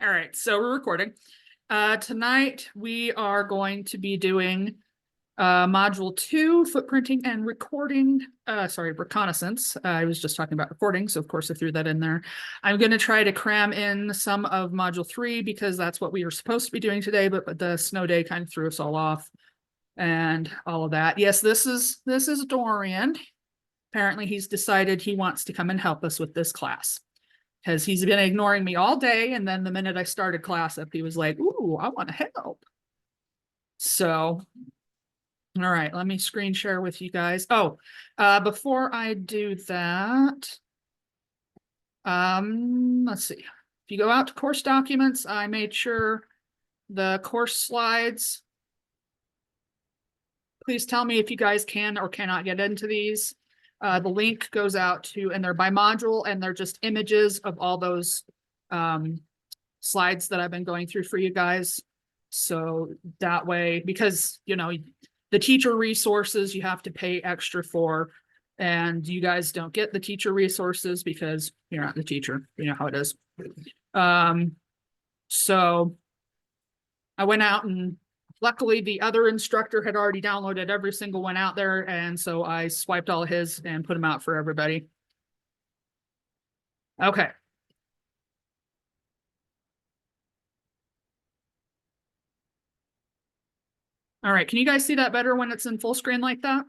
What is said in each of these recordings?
All right, so we're recording. Tonight we are going to be doing module 2, footprinting and reconnaissance. I was just talking about recording, so of course I threw that in there. I'm going to try to cram in some of module 3 because that's what we were supposed to be doing today, but the snow day kind of threw us all off and all of that. Yes, this is Dorian. Apparently he's decided he wants to come and help us with this class, because he's been ignoring me all day. And then the minute I started class up, he was like, ooh, I want to help. So, all right, let me screen share with you guys. Oh, before I do that, let's see. If you go out to course documents, I made sure the course slides. Please tell me if you guys can or cannot get into these. The link goes out to, and they're by module, and they're just images of all those slides that I've been going through for you guys. So that way, because, you know, the teacher resources you have to pay extra for, and you guys don't get the teacher resources because you're not the teacher. You know how it is. So I went out, and luckily the other instructor had already downloaded every single one out there. And so I swiped all his and put them out for everybody. Okay. All right. Can you guys see that better when it's in full screen like that?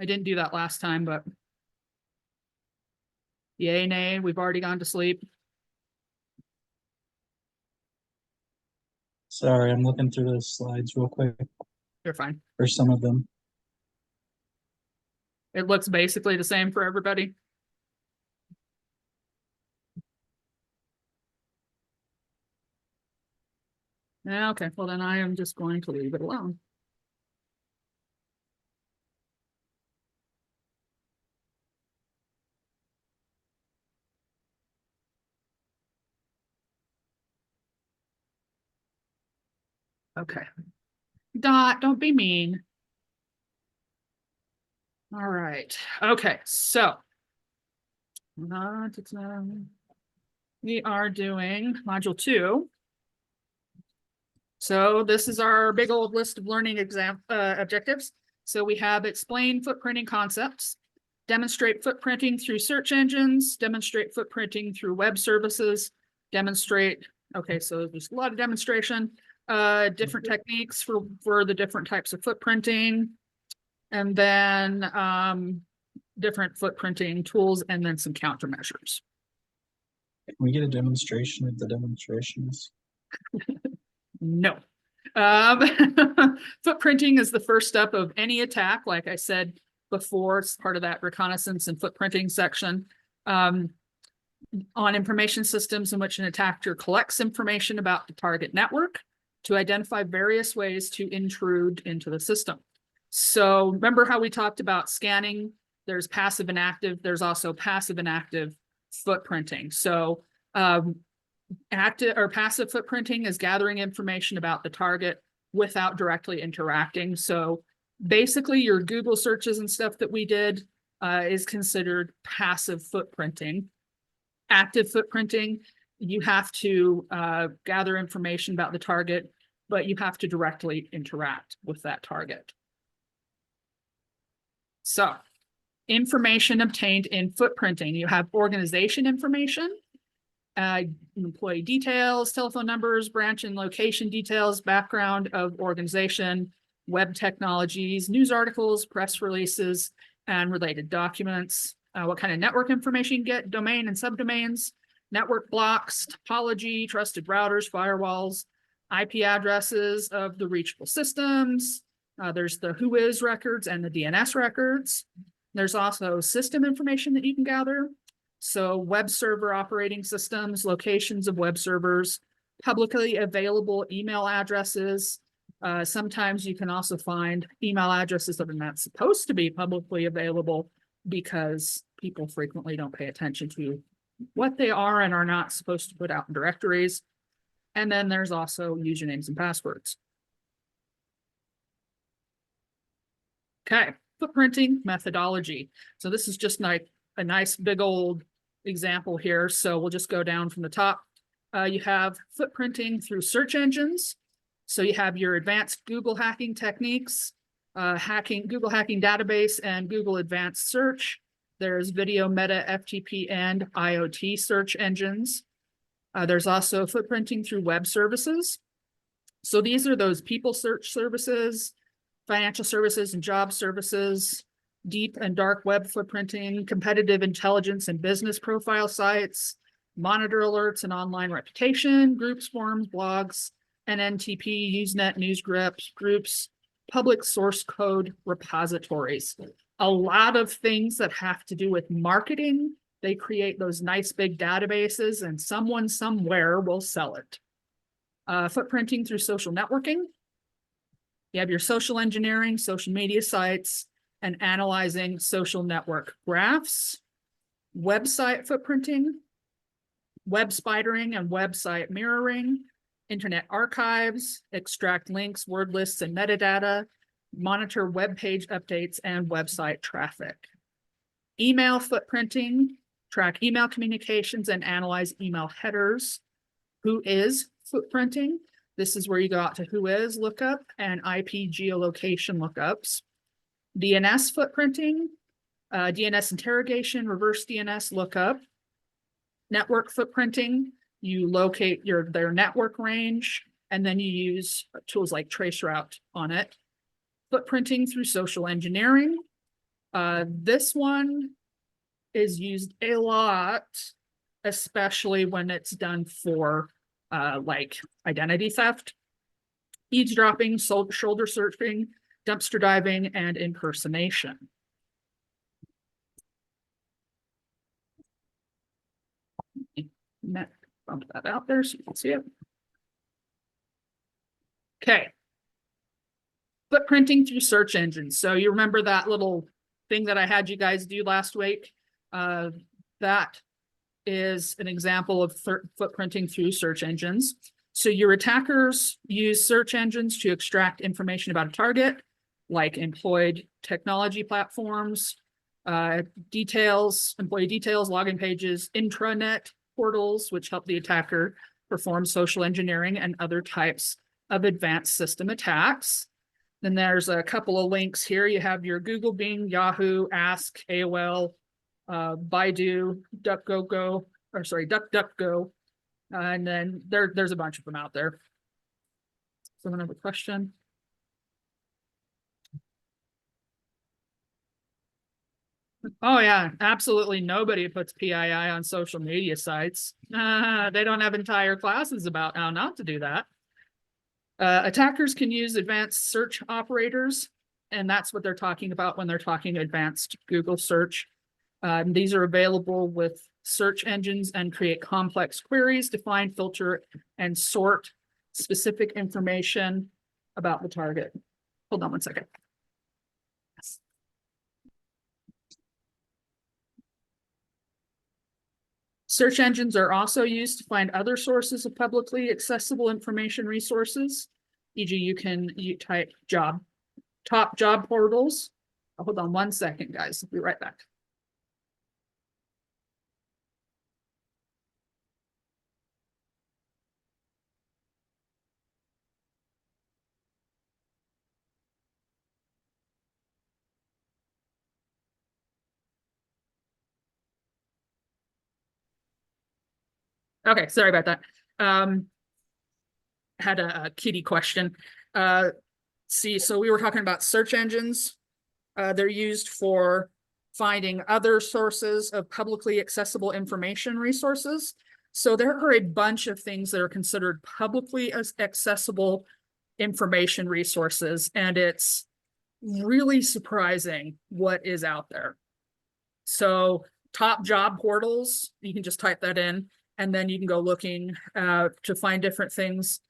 I didn't do that last time, but yay, nay, we've already gone to sleep. Sorry, I'm looking through the slides real quick. You're fine. For some of them. It looks basically the same for everybody. Okay, well then I am just going to leave it alone. Okay. Dot, don't be mean. All right. Okay, so we are doing module 2. So this is our big old list of learning objectives. So we have explain footprinting concepts, demonstrate footprinting through search engines, demonstrate footprinting through web services, demonstrate, okay, so there's a lot of demonstration, different techniques for the different types of footprinting, and then different footprinting tools, and then some countermeasures. Can we get a demonstration of the demonstrations? No. Footprinting is the first step of any attack. Like I said before, it's part of that reconnaissance and footprinting section. On information systems in which an attacker collects information about the target network to identify various ways to intrude into the system. So remember how we talked about scanning? There's passive and active. There's also passive and active footprinting. So active or passive footprinting is gathering information about the target without directly interacting. So basically your Google searches and stuff that we did is considered passive footprinting. Active footprinting, you have to gather information about the target, but you have to directly interact with that target. So information obtained in footprinting, you have organization information, employee details, telephone numbers, branch and location details, background of organization, web technologies, news articles, press releases, and related documents. What kind of network information you get, domain and subdomains, network blocks, topology, trusted routers, firewalls, IP addresses of the reachable systems. There's the whois records and the DNS records. There's also system information that you can gather. So web server operating systems, locations of web servers, publicly available email addresses. Sometimes you can also find email addresses that are not supposed to be publicly available because people frequently don't pay attention to what they are and are not supposed to put out in directories. And then there's also usernames and passwords. Okay, footprinting methodology. So this is just like a nice big old example here. So we'll just go down from the top. You have footprinting through search engines. So you have your advanced Google hacking techniques, Google hacking database, and Google advanced search. There's video, meta, FTP, and IoT search engines. There's also footprinting through web services. So these are those people search services, financial services and job services, deep and dark web footprinting, competitive intelligence and business profile sites, monitor alerts and online reputation, groups, forums, blogs, NNTP, Usenet, news groups, public source code repositories. A lot of things that have to do with marketing. They create those nice big databases and someone somewhere will sell it. Footprinting through social networking. You have your social engineering, social media sites, and analyzing social network graphs. Website footprinting, web spidering and website mirroring, internet archives, extract links, word lists, and metadata, monitor web page updates and website traffic. Email footprinting, track email communications and analyze email headers. Whois footprinting. This is where you go out to Whois lookup and IP geolocation lookups. DNS footprinting, DNS interrogation, reverse DNS lookup. Network footprinting, you locate their network range, and then you use tools like traceroute on it. Footprinting through social engineering. This one is used a lot, especially when it's done for like identity theft, eavesdropping, shoulder searching, dumpster diving, and impersonation. Bump that out there so you can see it. Okay. Footprinting through search engines. So you remember that little thing that I had you guys do last week? That is an example of footprinting through search engines. So your attackers use search engines to extract information about a target, like employed technology platforms, employee details, login pages, intranet portals, which help the attacker perform social engineering and other types of advanced system attacks. Then there's a couple of links here. You have your Google, Bing, Yahoo, Ask, AOL, Baidu, DuckDuckGo, and then there's a bunch of them out there. Someone have a question? Oh yeah, absolutely nobody puts PII on social media sites. They don't have entire classes about how not to do that. Attackers can use advanced search operators, and that's what they're talking about when they're talking advanced Google search. These are available with search engines and create complex queries to find, filter, and sort specific information about the target. Hold on one second. Yes. Search engines are also used to find other sources of publicly accessible information resources. E.g., you type top job portals. Hold on one second, guys. I'll be right back. Okay, sorry about that. Had a kitty question. So we were talking about search engines. They're used for finding other sources of publicly accessible information resources. So there are a bunch of things that are considered publicly accessible information resources, and it's really surprising what is out there. So top job portals, you can just type that in, and then you can go looking to find different things,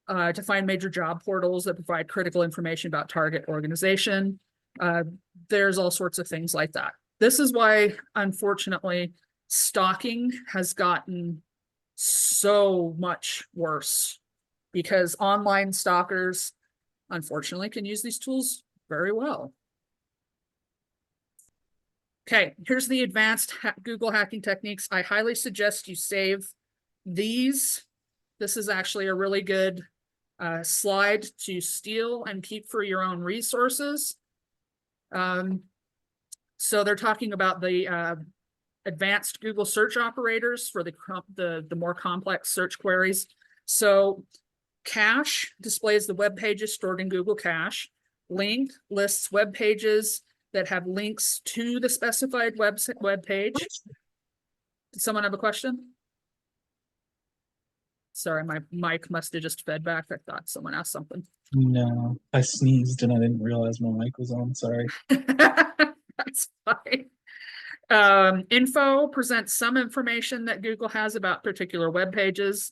to find major job portals that provide critical information about target organization. There's all sorts of things like that. This is why, unfortunately, stalking has gotten so much worse, because online stalkers, unfortunately, can use these tools very well. Okay, here's the advanced Google hacking techniques. I highly suggest you save This is actually a really good slide to steal and keep for your own resources. So they're talking about the advanced Google search operators for the more complex search queries. So cache displays the web pages stored in Google Cache. Link lists web pages that have links to the specified web page. Did someone have a question? Sorry, my mic must have just fed back. I thought someone asked something. No, I sneezed and I didn't realize my mic was on. Sorry. That's fine. Info presents some information that Google has about particular web pages.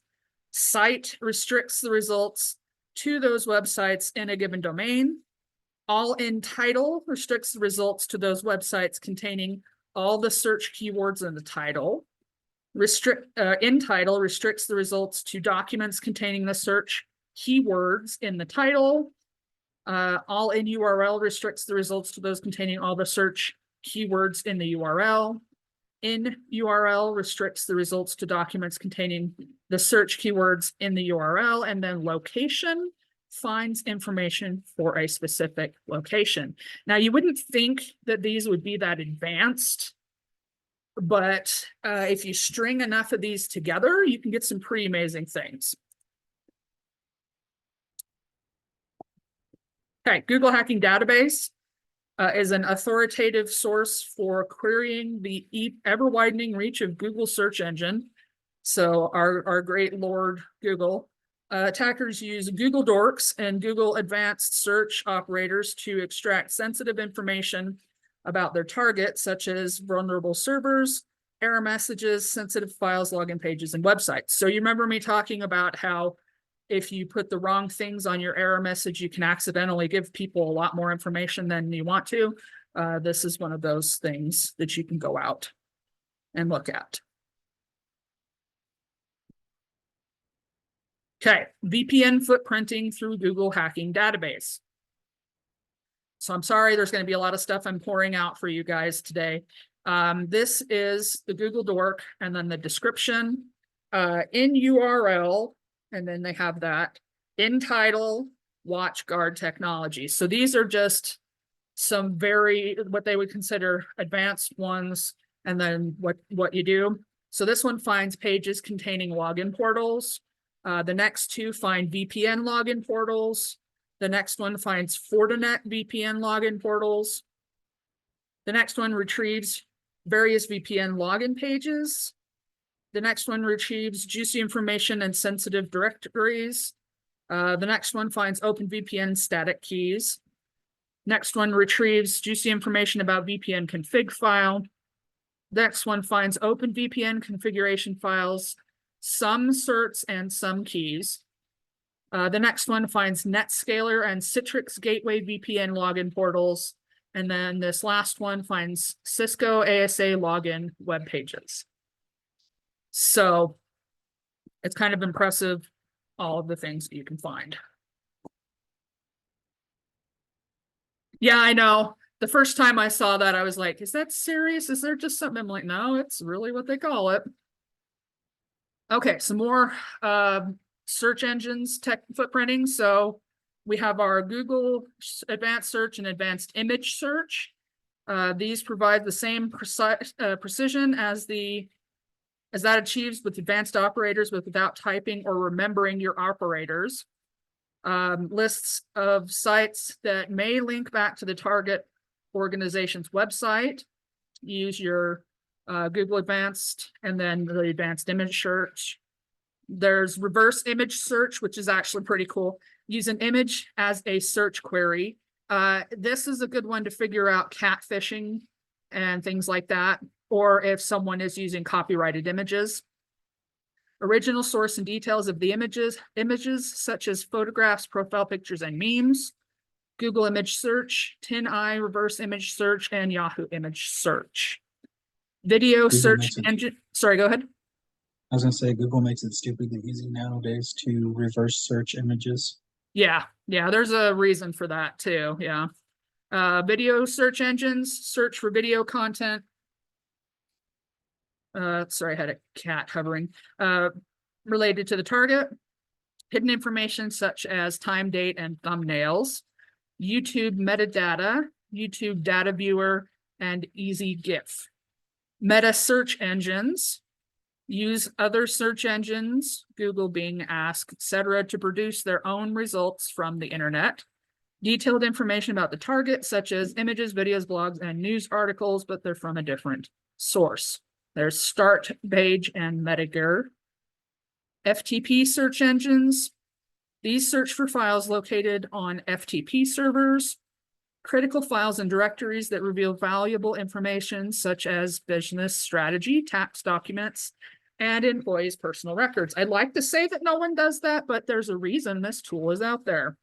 Cite restricts the results to those websites in a given domain. All in title restricts the results to those websites containing all the search keywords in the title. In title restricts the results to documents containing the search keywords in the title. All in URL restricts the results to those containing all the search keywords in the URL. In URL restricts the results to documents containing the search keywords in the URL, and then location finds information for a specific location. Now, you wouldn't think that these would be that advanced, but if you string enough of these together, you can get some pretty amazing things. Okay, Google Hacking Database is an authoritative source for querying the ever-widening reach of Google search engine. So our great Lord Google. Attackers use Google Dorks and Google Advanced Search operators to extract sensitive information about their target, such as vulnerable servers, error messages, sensitive files, login pages, and websites. So you remember me talking about how if you put the wrong things on your error message, you can accidentally give people a lot more information than you want to. This is one of those things that you can go out and look at. Okay, VPN footprinting through Google Hacking Database. So I'm sorry, there's going to be a lot of stuff I'm pouring out for you guys today. This is the Google Dork, and then the description in URL, and then they have that in title, WatchGuard technology. So these are just some what they would consider advanced ones, and then what you do. So this one finds pages containing login portals. The next two find VPN login portals. The next one finds Fortinet VPN login portals. The next one retrieves various VPN login pages. The next one retrieves juicy information and sensitive directories. The next one finds OpenVPN static keys. Next one retrieves juicy information about VPN config file. Next one finds OpenVPN configuration files, some certs, and some keys. The next one finds NetScaler and Citrix Gateway VPN login portals. And then this last one finds Cisco ASA login web pages. So it's kind of impressive, all of the things that you can find. Yeah, I know. The first time I saw that, I was like, is that serious? Is there just something? I'm like, no, it's really what they call it. Okay, some more search engines tech footprinting. So we have our Google Advanced Search and Advanced Image Search. These provide the same precision as that achieves with advanced operators without typing or remembering your operators. Lists of sites that may link back to the target organization's website. Use your Google Advanced and then the Advanced Image Search. There's reverse image search, which is actually pretty cool. Use an image as a search query. This is a good one to figure out catfishing and things like that, or if someone is using copyrighted images. Original source and details of the images such as photographs, profile pictures, and memes. Google Image Search, TinEye Reverse Image Search, and Yahoo Image Search. Video Google search engine. Sorry, go ahead. I was gonna say Google makes it stupidly easy nowadays to reverse search images. Yeah, there's a reason for that too. Yeah. Video search engines, search for video content. Sorry, I had a cat hovering. related to the target, hidden information such as time, date, and thumbnails, YouTube metadata, YouTube data viewer, and easy GIF. Meta search engines use other search engines, Google, Bing, Ask, etc., to produce their own results from the internet. Detailed information about the target, such as images, videos, blogs, and news articles, but they're from a different source. There's Start Page and Metagear. FTP search engines. These search for files located on FTP servers, critical files and directories that reveal valuable information such as business strategy, tax documents, and employees' personal records. I'd like to say that no one does that, but there's a reason this tool is out there.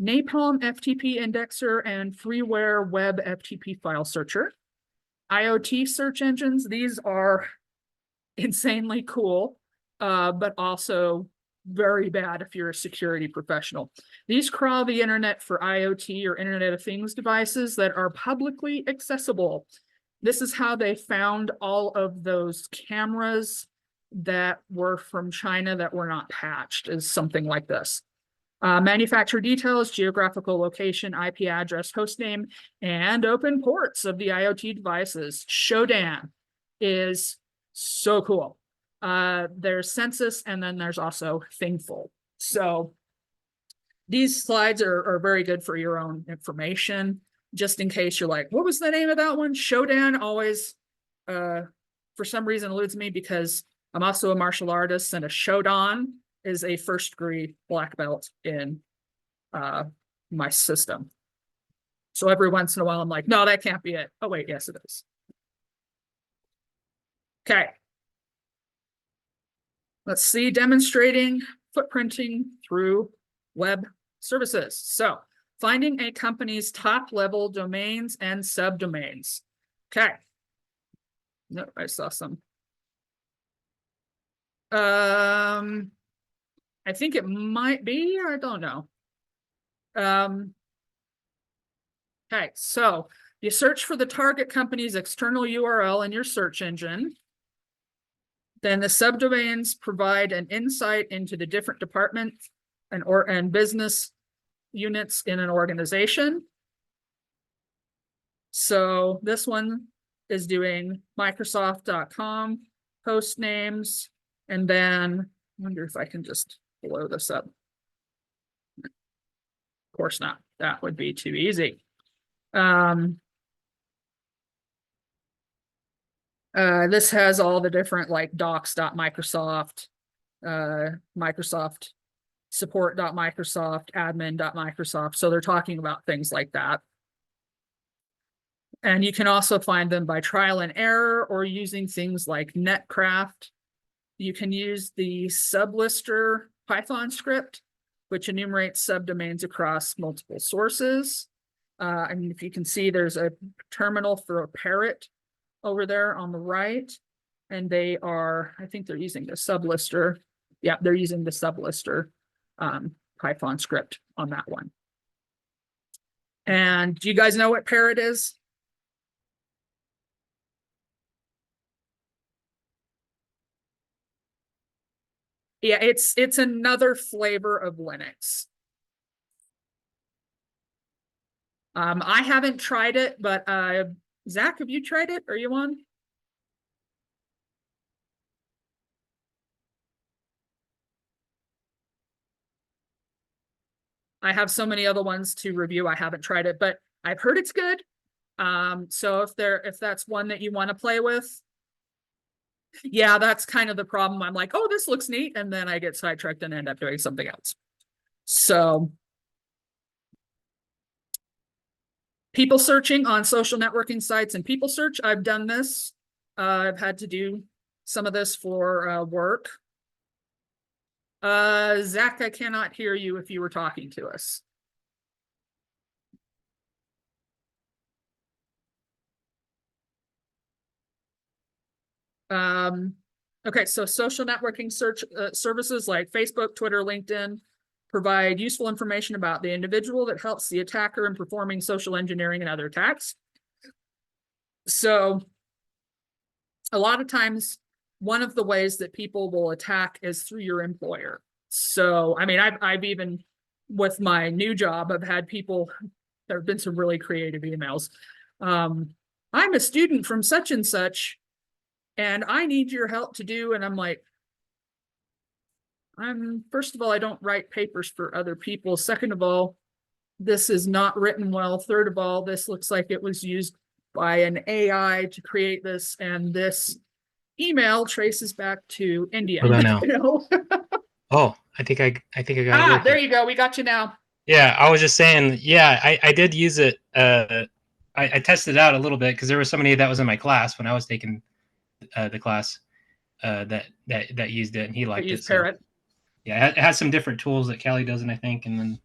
Napalm FTP indexer and freeware web FTP file searcher. IoT search engines, these are insanely cool, but also very bad if you're a security professional. These crawl the internet for IoT or Internet of Things devices that are publicly accessible. This is how they found all of those cameras that were from China that were not patched, is something like this. Manufacturer details, geographical location, IP address, host name, and open ports of the IoT devices. Shodan is so cool. There's census, and then there's also Thingful. So these slides are very good for your own information, just in case you're like, what was the name of that one? Shodan always, for some reason, eludes me because I'm also a martial artist, and a Shodan is a first-degree black belt in my system. So every once in a while, I'm like, no, that can't be it. Oh, wait, yes, it is. Okay. Let's see, demonstrating footprinting through web services. So finding a company's top-level domains and subdomains. Okay. No, I saw some. I think it might be, I don't know. Okay, so you search for the target company's external URL in your search engine. Then the subdomains provide an insight into the different departments and business units in an organization. So this one is doing Microsoft.com, host names, and then I wonder if I can just blow this up. Of course not. That would be too easy. This has all the different like docs.microsoft, Microsoft support.microsoft, admin.microsoft. So they're talking about things like that. And you can also find them by trial and error or using things like Netcraft. You can use the sublister Python script, which enumerates subdomains across multiple sources. And if you can see, there's a terminal for a parrot over there on the right. And they are, I think they're using the sublister. Yeah, they're using the sublister Python script on that one. And do you guys know what parrot is? Yeah, it's another flavor of Linux. I haven't tried it, but Zach, have you tried it? Are you on? I have so many other ones to review. I haven't tried it, but I've heard it's good. So if that's one that you want to play with, yeah, that's kind of the problem. I'm like, oh, this looks neat, and then I get sidetracked and end up doing something else. So people searching on social networking sites and people search, I've done this. I've had to do some of this for work. Zach, I cannot hear you if you were talking to us. Okay, so social networking search services like Facebook, Twitter, LinkedIn provide useful information about the individual that helps the attacker in performing social engineering and other attacks. So a lot of times one of the ways that people will attack is through your employer. So, I mean, I've even, with my new job, I've had people, there have been some really creative emails. I'm a student from such and such, and I need your help to do, and I'm like, first of all, I don't write papers for other people. Second of all, this is not written well. Third of all, this looks like it was used by an AI to create this, and this email traces back to India. What about now? You know? Oh, I think I got it working. There you go. We got you now. Yeah, I was just saying, yeah, I did use it. I tested it out a little bit because there was somebody that was in my class when I was taking the class that used it, and he liked it. Use Parrot. So, yeah, it has some different tools that Callie doesn't, I think, and then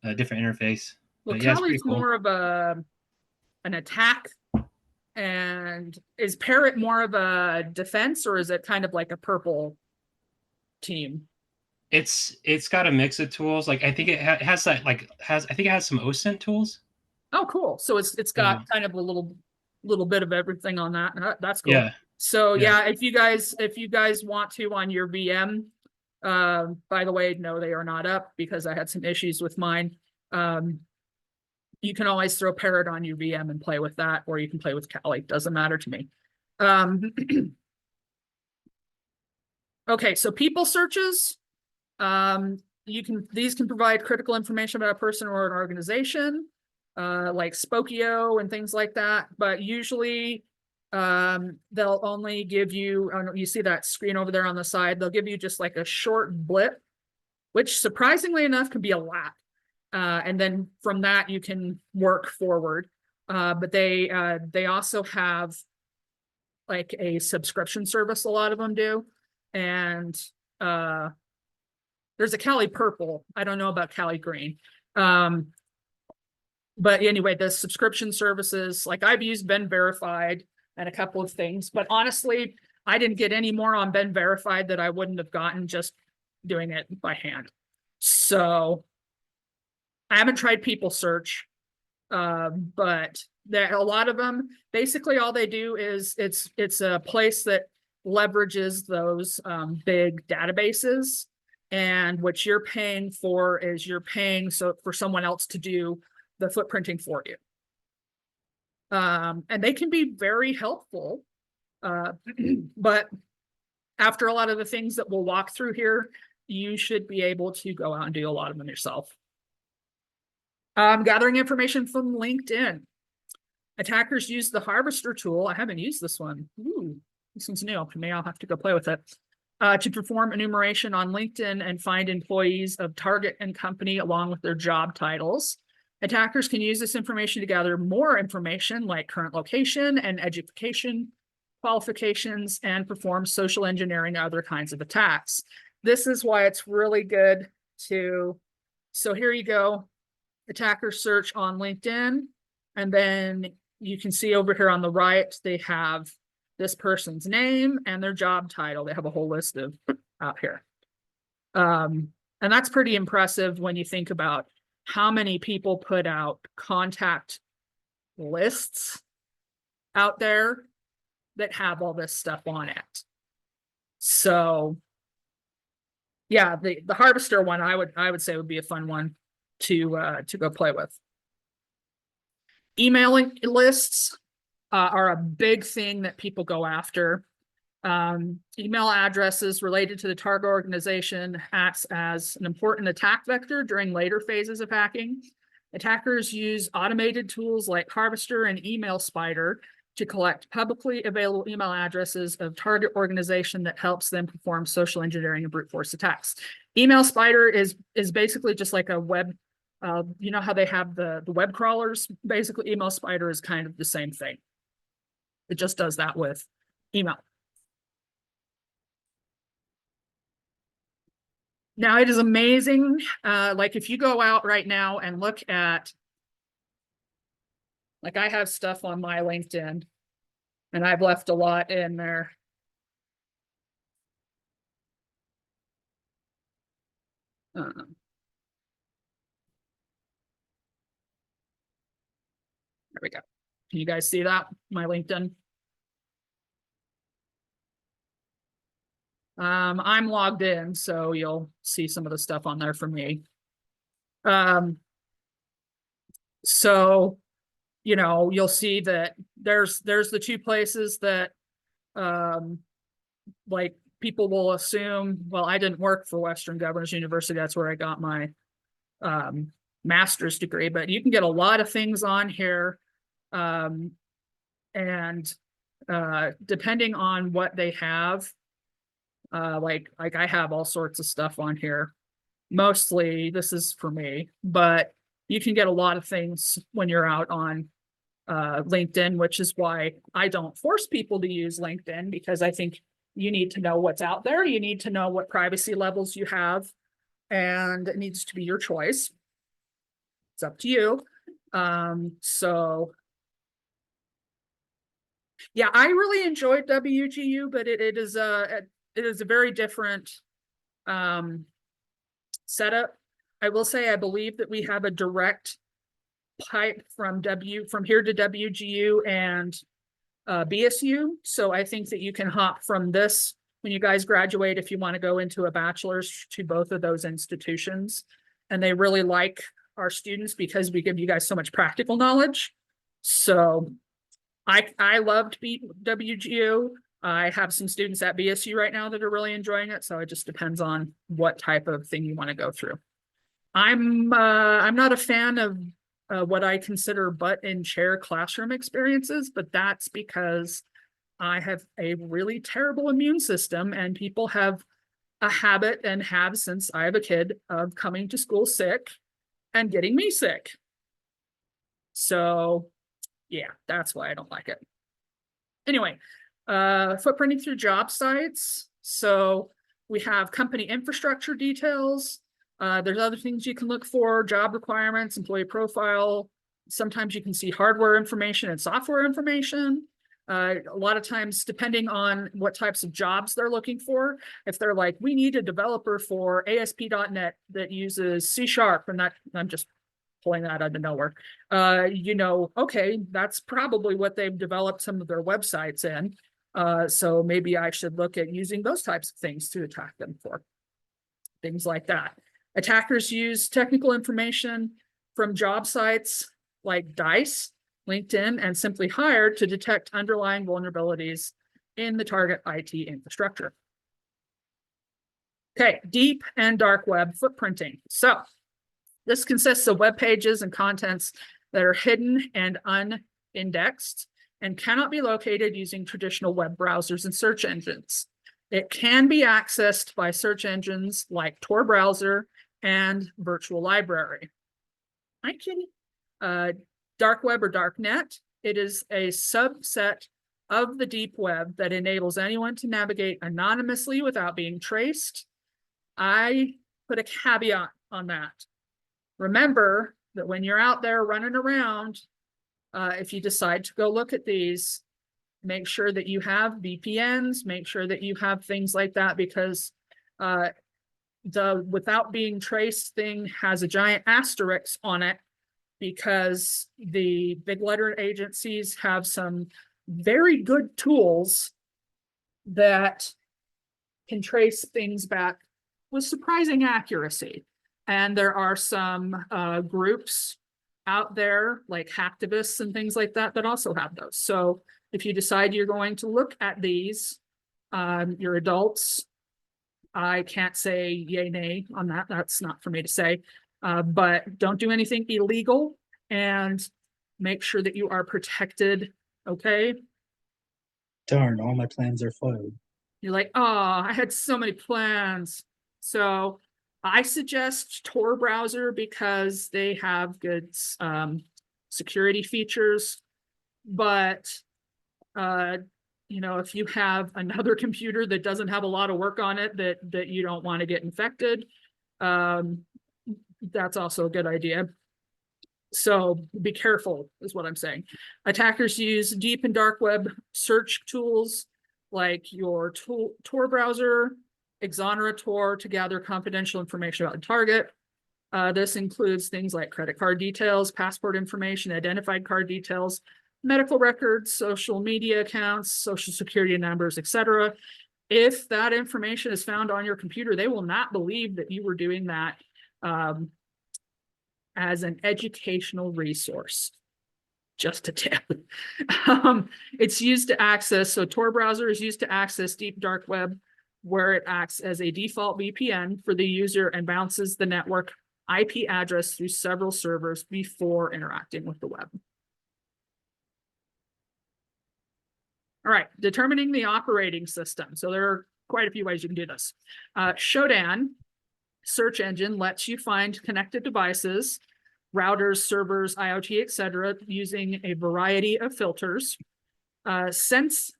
a different interface. Well, But yeah, it's pretty Callie's cool. more of an attack, and is Parrot more of a defense, or is it kind of like a purple team? It's got a mix of tools. Like I think it has that I think it has some OSINT tools. Oh, cool. So it's got kind of a little bit of everything on that. That's cool. Yeah. So Yeah. if you guys want to on your VM, by the way, no, they are not up because I had some issues with mine. You can always throw Parrot on your VM and play with that, or you can play with Callie. Doesn't matter to me. Okay, so people searches. These can provide critical information about a person or an organization, like Spokio and things like that. But usually, they'll only give you, I don't know, you see that screen over there on the side, they'll give you just like a short blip, which surprisingly enough can be a lot. And then from that you can work forward. But they also have like a subscription service, a lot of them do. And there's a Cali purple. I don't know about Cali green. But anyway, the subscription services, like I've used Ben Verified and a couple of things, but honestly, I didn't get any more on Ben Verified that I wouldn't have gotten just doing it by hand. So I haven't tried People Search, but there a lot of them, basically all they do is it's a place that leverages those big databases, and what you're paying for is you're paying for someone else to do the footprinting for you. And they can be very helpful, but after a lot of the things that we'll walk through here, you should be able to go out and do a lot of them yourself. Gathering information from LinkedIn. Attackers use the Harvester tool. I haven't used this one. Ooh, this one's new to me. I'll have to go play with it. To perform enumeration on LinkedIn and find employees of target and company along with their job titles. Attackers can use this information to gather more information like current location and education qualifications, and perform social engineering and other kinds of attacks. This is why it's really good to, so here you go, attacker search on LinkedIn, and then you can see over here on the right, they have this person's name and their job title. They have a whole list of out here. And that's pretty impressive when you think about how many people put out contact lists out there that have all this stuff on it. So yeah, the Harvester one I would say would be a fun one to go play with. Emailing lists are a big thing that people go after. Email addresses related to the target organization acts as an important attack vector during later phases of hacking. Attackers use automated tools like Harvester and Email Spider to collect publicly available email addresses of target organization that helps them perform social engineering and brute force attacks. Email Spider is basically just like a web, you know how they have the web crawlers? Basically, Email Spider is kind of the same thing. It just does that with email. Now it is amazing. Like if you go out right now and look at, like I have stuff on my LinkedIn and I've left a lot in there. There we go. Can you guys see that? My LinkedIn. I'm logged in, so you'll see some of the stuff on there from me. So, you know, you'll see that there's the two places that, like people will assume, well, I didn't work for Western Governors University. That's where I got my, master's degree, but you can get a lot of things on here. And depending on what they have, like I have all sorts of stuff on here. Mostly this is for me, but you can get a lot of things when you're out on LinkedIn, which is why I don't force people to use LinkedIn, because I think you need to know what's out there. You need to know what privacy levels you have, and it needs to be your choice. It's up to you. So yeah, I really enjoyed WGU, but it is a very different setup. I will say I believe that we have a direct pipe from here to WGU and BSU. So I think that you can hop from this when you guys graduate, if you want to go into a bachelor's, to both of those institutions. And they really like our students because we give you guys so much practical knowledge. So I loved WGU. I have some students at BSU right now that are really enjoying it. So it just depends on what type of thing you want to go through. I'm not a fan of what I consider butt in chair classroom experiences, but that's because I have a really terrible immune system, and people have a habit, and have since I have a kid, of coming to school sick and getting me sick. So yeah, that's why I don't like it. Anyway, footprinting through job sites. So we have company infrastructure details. There's other things you can look for: job requirements, employee profile. Sometimes you can see hardware information and software information. A lot of times, depending on what types of jobs they're looking for, if they're like, we need a developer for ASP.NET that uses C#, and that, I'm just pulling that out of nowhere. You know, okay, that's probably what they've developed some of their websites in. So maybe I should look at using those types of things to attack them for. Things like that. Attackers use technical information from job sites like DICE, LinkedIn, and Simply Hired to detect underlying vulnerabilities in the target IT infrastructure. Okay, deep and dark web footprinting. So this consists of web pages and contents that are hidden and unindexed and cannot be located using traditional web browsers and search engines. It can be accessed by search engines like Tor browser and virtual library. I'm kidding. Dark web or dark net. It is a subset of the deep web that enables anyone to navigate anonymously without being traced. I put a caveat on that. Remember that when you're out there running around, if you decide to go look at these, make sure that you have VPNs, make sure that you have things like that, because the without being traced thing has a giant asterisk on it, because the big letter agencies have some very good tools that can trace things back with surprising accuracy. And there are some groups out there like hacktivists and things like that that also have those. So if you decide you're going to look at these, you're adults. I can't say yay, nay on that. That's not for me to say. But don't do anything illegal, and make sure that you are protected. Okay. Darn, all my plans are foiled. You're like, oh, I had so many plans. So I suggest Tor browser because they have good security features. But you know, if you have another computer that doesn't have a lot of work on it that you don't want to get infected, that's also a good idea. So be careful is what I'm saying. Attackers use deep and dark web search tools like your Tor browser, Exonera Tor, to gather confidential information about the target. This includes things like credit card details, passport information, identified card details, medical records, social media accounts, social security numbers, etc. if that information is found on your computer, they will not believe that you were doing that as an educational resource. Just a tip. It's used to access, so Tor browser is used to access deep dark web, where it acts as a default VPN for the user and bounces the network IP address through several servers before interacting with the web. All right, determining the operating system. So there are quite a few ways you can do this. Shodan search engine lets you find connected devices, routers, servers, IoT, etc., using a variety of filters. Sense,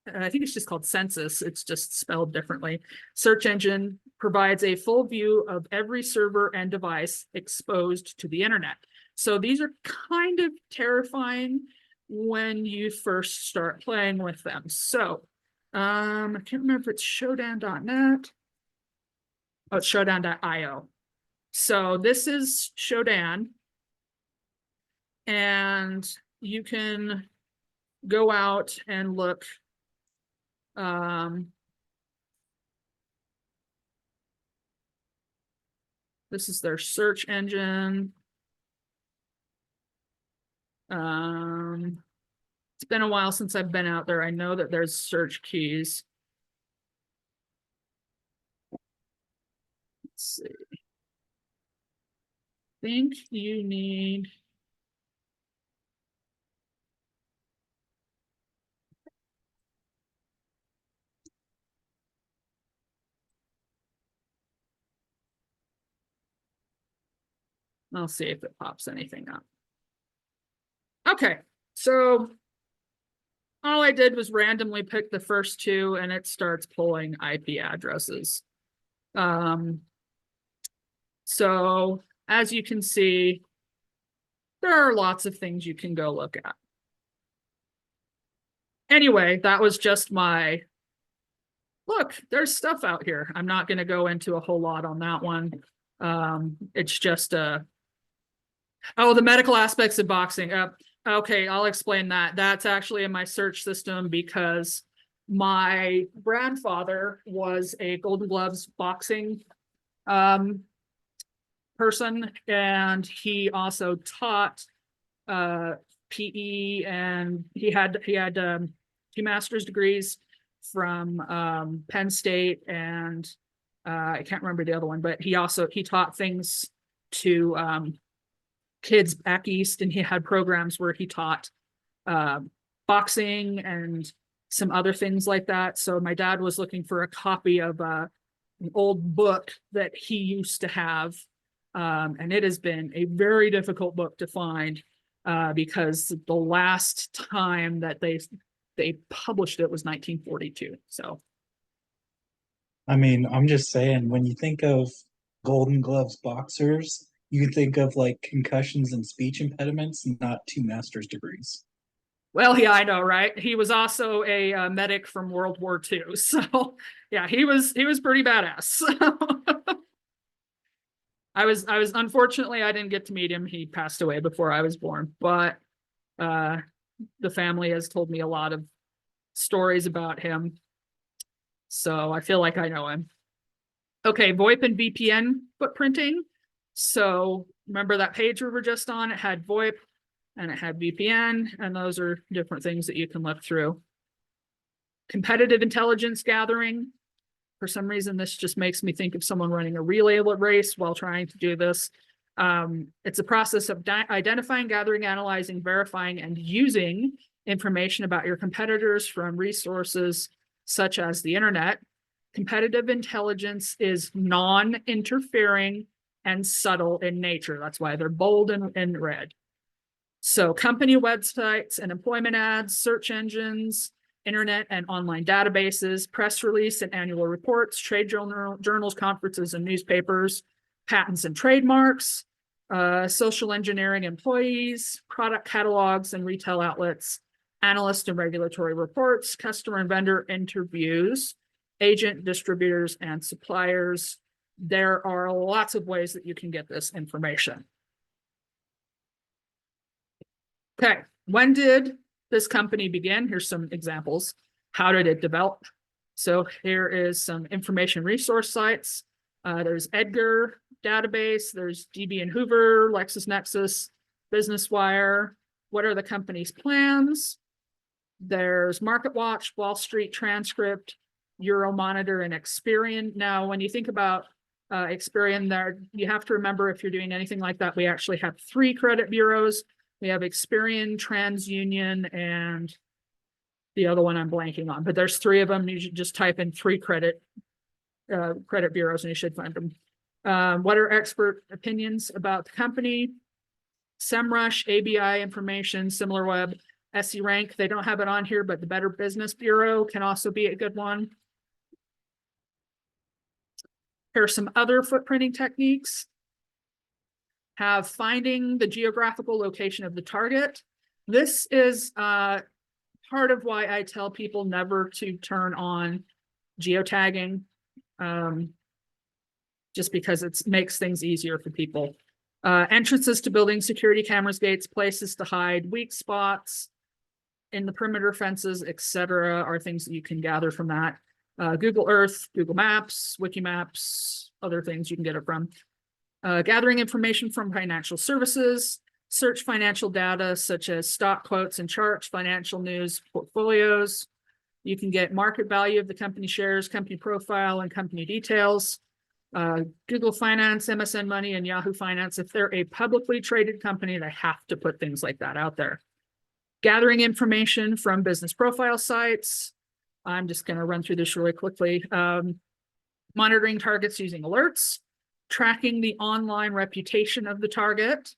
I think it's just called Census, it's just spelled differently. Search engine provides a full view of every server and device exposed to the internet. So these are kind of terrifying when you first start playing with them. So I can't remember if it's shodan.net. Oh, it's shodan.io. So this is Shodan, and you can go out and look. This is their search engine. It's been a while since I've been out there. I know that there's search keys. Let's see. I think you need. I'll see if it pops anything up. Okay, so all I did was randomly pick the first two and it starts pulling IP addresses. So as you can see, there are lots of things you can go look at. Anyway, that was just my look, there's stuff out here. I'm not going to go into a whole lot on that one. It's just oh, the medical aspects of boxing. Okay, I'll explain that. That's actually in my search system because my grandfather was a Golden Gloves boxing person, and he also taught PE, and he had 2 master's degrees from Penn State, and I can't remember the other one, but he taught things to kids back east, and he had programs where he taught boxing and some other things like that. So my dad was looking for a copy of an old book that he used to have, and it has been a very difficult book to find because the last time that they published it was 1942. So I mean, I'm just saying, when you think of Golden Gloves boxers, you can think of like concussions and speech impediments, not 2 master's degrees. well, yeah, I know, right? He was also a medic from World War II. So yeah, he was pretty badass. I was unfortunately I didn't get to meet him. He passed away before I was born, but the family has told me a lot of stories about him. So I feel like I know him. Okay, VoIP and VPN footprinting. So remember that page we were just on? It had VoIP and it had VPN, and those are different things that you can look through. Competitive intelligence gathering. For some reason, this just makes me think of someone running a relay race while trying to do this. It's a process of identifying, gathering, analyzing, verifying, and using information about your competitors from resources such as the internet. Competitive intelligence is non-interfering and subtle in nature. That's why they're bold and red. So company websites and employment ads, search engines, internet and online databases, press release and annual reports, trade journals, conferences, and newspapers, patents and trademarks, social engineering employees, product catalogs and retail outlets, analyst and regulatory reports, customer and vendor interviews, agent, distributors, and suppliers. There are lots of ways that you can get this information. Okay, when did this company begin? Here's some examples. How did it develop? So here is some information resource sites. There's Edgar database, there's DB and Hoover, LexisNexis, BusinessWire. What are the company's plans? There's MarketWatch, Wall Street Transcript, Euromonitor, and Experian. Now, when you think about Experian there, you have to remember if you're doing anything like that, we actually have 3 credit bureaus. We have Experian, TransUnion, and the other one I'm blanking on, but there's 3 of them. You should just type in 3 credit bureaus and you should find them. What are expert opinions about the company? SEMrush, ABI information, SimilarWeb, SE Rank. They don't have it on here, but the Better Business Bureau can also be a good one. Here are some other footprinting techniques. Have finding the geographical location of the target. This is part of why I tell people never to turn on geotagging, just because it makes things easier for people. Entrances to buildings, security cameras, gates, places to hide, weak spots in the perimeter fences, etc., are things that you can gather from that. Google Earth, Google Maps, Wikimaps, other things you can get it from. Gathering information from financial services, search financial data such as stock quotes and charts, financial news, portfolios. You can get market value of the company shares, company profile, and company details. Google Finance, MSN Money, and Yahoo Finance. If they're a publicly traded company, they have to put things like that out there. Gathering information from business profile sites. I'm just going to run through this really quickly. Monitoring targets using alerts. Tracking the online reputation of the target.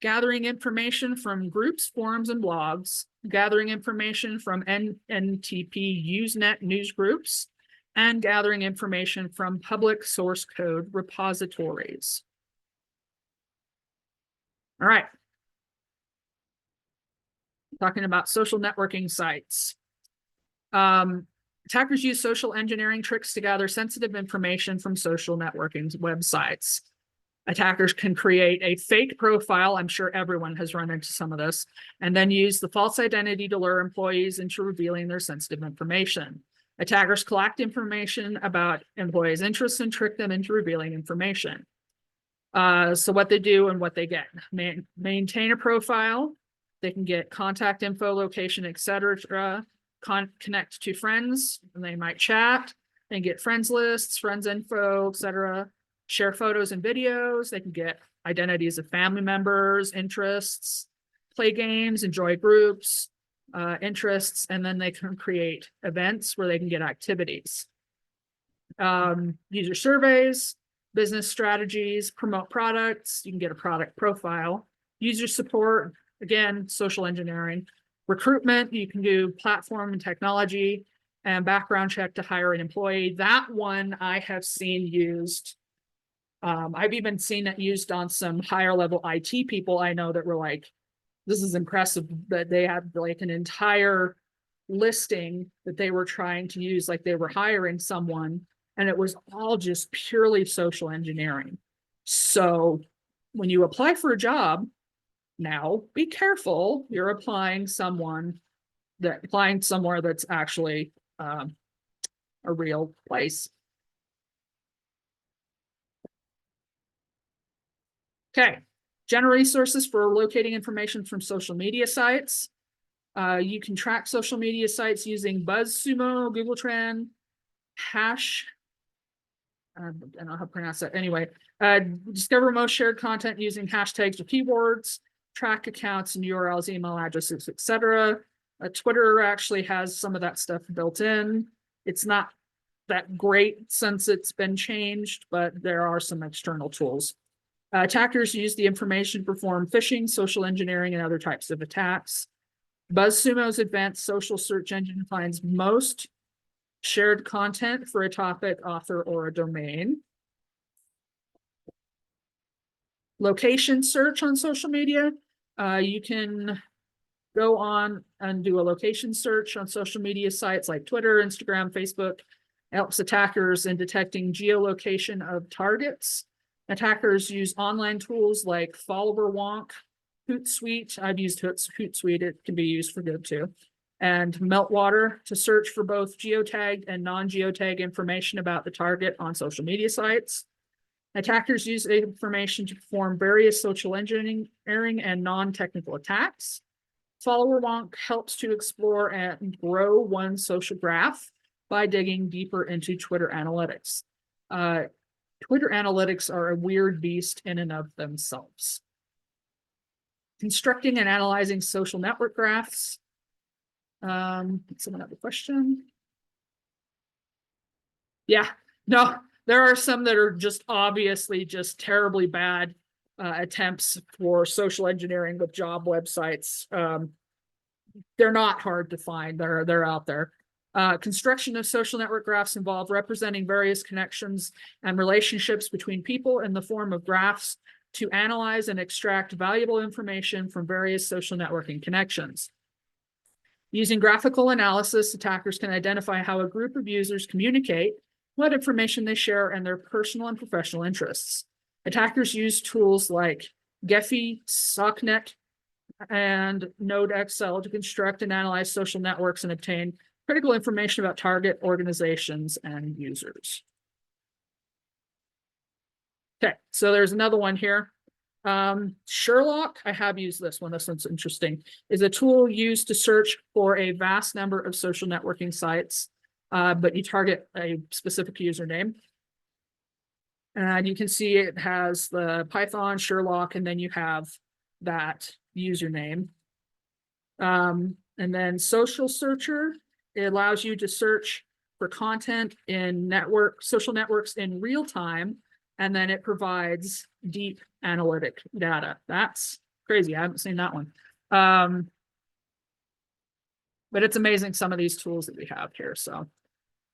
Gathering information from groups, forums, and blogs. Gathering information from NTP Usenet news groups. And gathering information from public source code repositories. All right. Talking about social networking sites. Attackers use social engineering tricks to gather sensitive information from social networking websites. Attackers can create a fake profile, I'm sure everyone has run into some of this, and then use the false identity to lure employees into revealing their sensitive information. Attackers collect information about employees' interests and trick them into revealing information. So what they do and what they get. Maintain a profile. They can get contact info, location, etc. Connect to friends, and they might chat. They can get friends lists, friends info, etc. Share photos and videos. They can get identities of family members, interests, play games, enjoy groups, interests, and then they can create events where they can get activities. User surveys, business strategies, promote products. You can get a product profile. User support, again, social engineering. Recruitment, you can do platform and technology, and background check to hire an employee. That one I have seen used. I've even seen it used on some higher level IT people I know that were like, this is impressive that they had like an entire listing that they were trying to use, like they were hiring someone, and it was all just purely social engineering. So when you apply for a job, now be careful, you're applying somewhere that's actually a real place. Okay, general resources for locating information from social media sites. You can track social media sites using BuzzSumo, Google Trend, Hash. I don't know how to pronounce that. Anyway, discover most shared content using hashtags or keywords, track accounts and URLs, email addresses, etc. Twitter actually has some of that stuff built in. It's not that great since it's been changed, but there are some external tools. Attackers use the information to perform phishing, social engineering, and other types of attacks. BuzzSumo's advanced social search engine finds most shared content for a topic, author, or a domain. Location search on social media. You can go on and do a location search on social media sites like Twitter, Instagram, Facebook. It helps attackers in detecting geolocation of targets. Attackers use online tools like FollowerWonk, Hootsuite. I've used Hootsuite. It can be used for good too. and meltwater to search for both geotagged and non-geotagged information about the target on social media sites. Attackers use the information to perform various social engineering and non-technical attacks. Follower wonk helps to explore and grow one's social graph by digging deeper into Twitter analytics. Twitter analytics are a weird beast in and of themselves. Constructing and analyzing social network graphs. Someone have a question? Yeah, no, there are some that are just obviously just terribly bad attempts for social engineering with job websites. They're not hard to find. They're out there. Construction of social network graphs involve representing various connections and relationships between people in the form of graphs to analyze and extract valuable information from various social networking connections. Using graphical analysis, attackers can identify how a group of users communicate, what information they share, and their personal and professional interests. Attackers use tools like Gephi, SOCNet, and NodeXL to construct and analyze social networks and obtain critical information about target organizations and users. Okay, so there's another one here. Sherlock, I have used this one. This one's interesting. Is a tool used to search for a vast number of social networking sites, but you target a specific username. And you can see it has the Python, Sherlock, and then you have that username. And then Social Searcher, it allows you to search for content in social networks in real time, and then it provides deep analytic data. That's crazy. I haven't seen that one. But it's amazing some of these tools that we have here. So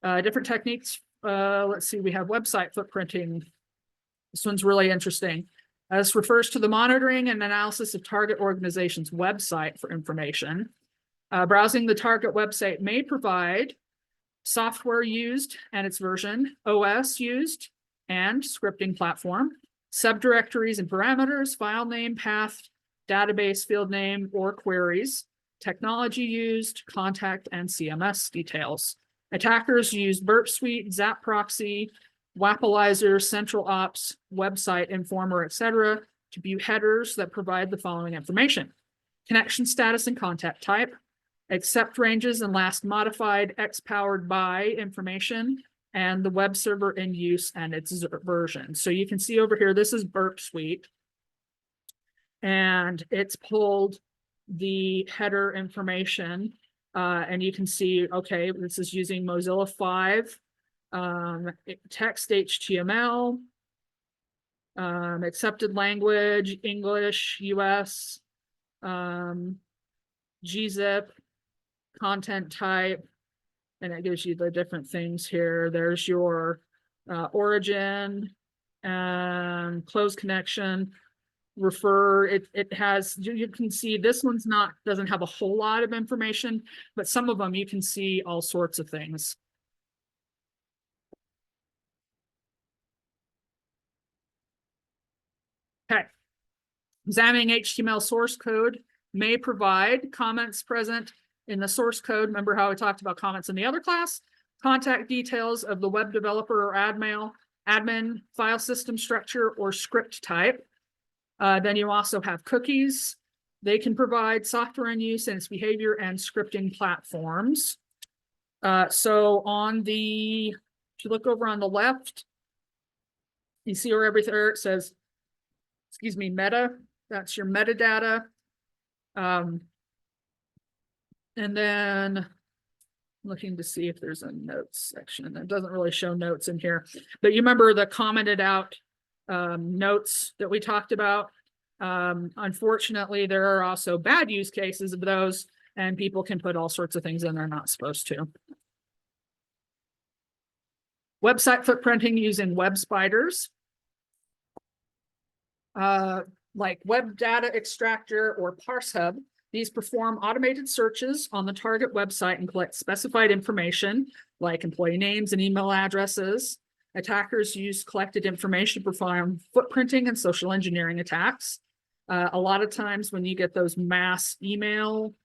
different techniques. Let's see, we have website footprinting. This one's really interesting. This refers to the monitoring and analysis of target organization's website for information. Browsing the target website may provide software used and its version, OS used, and scripting platform, subdirectories and parameters, file name, path, database field name, or queries, technology used, contact, and CMS details. Attackers use Burp Suite, Zap Proxy, Wapalizer, Central Ops, Website Informer, etc. to view headers that provide the following information: connection status and contact type, accept ranges and last modified X powered by information, and the web server in use and its version. So you can see over here, this is Burp Suite, and it's pulled the header information, and you can see, okay, this is using Mozilla 5, text HTML, accepted language, English, US, gzip, content type, and it gives you the different things here. There's your origin and close connection. Refer, it has, you can see this one's doesn't have a whole lot of information, but some of them you can see all sorts of things. Okay. Examining HTML source code may provide comments present in the source code. Remember how I talked about comments in the other class? Contact details of the web developer or admin, file system structure, or script type. Then you also have cookies. They can provide software in use and its behavior and scripting platforms. So on the, if you look over on the left, you see where everything it says, excuse me, meta. That's your metadata. And then looking to see if there's a notes section. It doesn't really show notes in here, but you remember the commented out notes that we talked about. Unfortunately, there are also bad use cases of those, and people can put all sorts of things in they're not supposed to. Website footprinting using web spiders. Like Web Data Extractor or ParseHub. These perform automated searches on the target website and collect specified information like employee names and email addresses. Attackers use collected information to perform footprinting and social engineering attacks. A lot of times when you get those mass email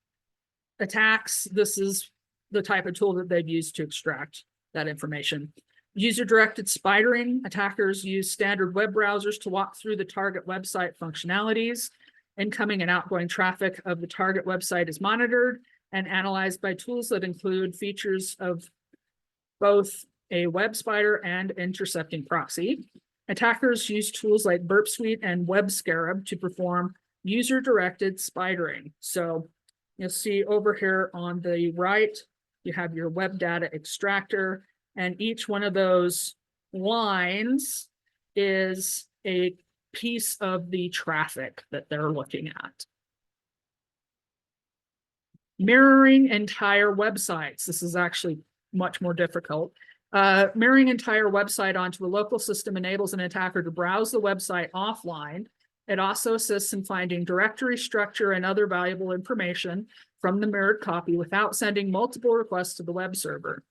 attacks, this is the type of tool that they've used to extract that information. User-directed spidering, attackers use standard web browsers to walk through the target website functionalities. Incoming and outgoing traffic of the target website is monitored and analyzed by tools that include features of both a web spider and intercepting proxy. Attackers use tools like Burp Suite and Web Scarab to perform user-directed spidering. So you'll see over here on the right, you have your web data extractor, and each one of those lines is a piece of the traffic that they're looking at. Mirroring entire websites. This is actually much more difficult. Mirroring entire website onto a local system enables an attacker to browse the website offline. It also assists in finding directory structure and other valuable information from the mirrored copy without sending multiple requests to the web server.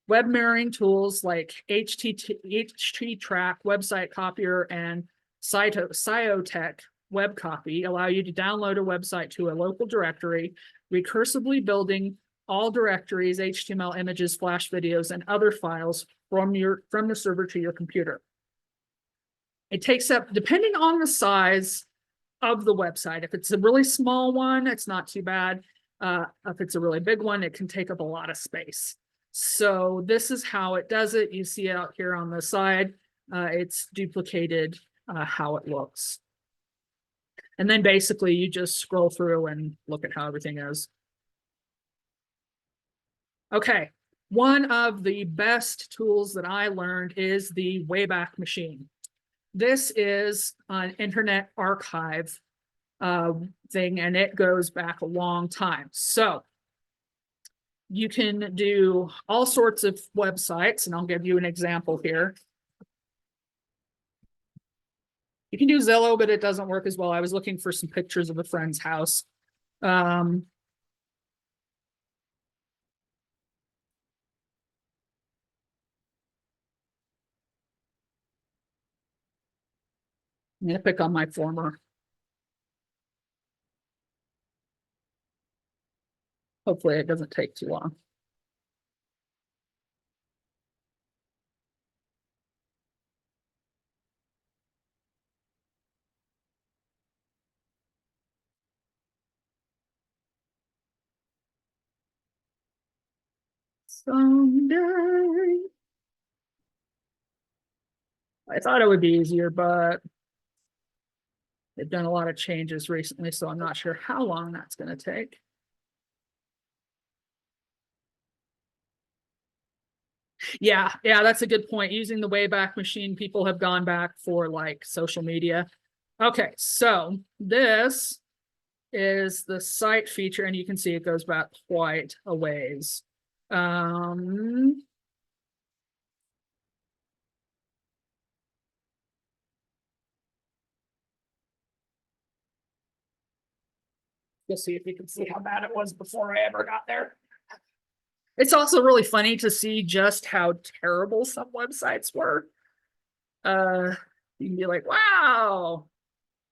Web mirroring tools like HTTrack, Website Copier, and Cyotech Web Copy allow you to download a website to a local directory, recursively building all directories, HTML images, Flash videos, and other files from the server to your computer. It takes up, depending on the size of the website. If it's a really small one, it's not too bad. If it's a really big one, it can take up a lot of space. So this is how it does it. You see it out here on the side. It's duplicated how it looks. And then basically you just scroll through and look at how everything is. Okay, one of the best tools that I learned is the Wayback Machine. This is an internet archive thing, and it goes back a long time. So you can do all sorts of websites, and I'll give you an example here. You can do Zillow, but it doesn't work as well. I was looking for some pictures of a friend's house. I'm going to pick on my former. Hopefully it doesn't take too long. Someday. I thought it would be easier, but they've done a lot of changes recently, so I'm not sure how long that's going to take. Yeah, that's a good point. Using the Wayback Machine, people have gone back for like social media. Okay, so this is the site feature, and you can see it goes back quite a ways. You'll see if you can see how bad it was before I ever got there. It's also really funny to see just how terrible some websites were. You can be like, wow,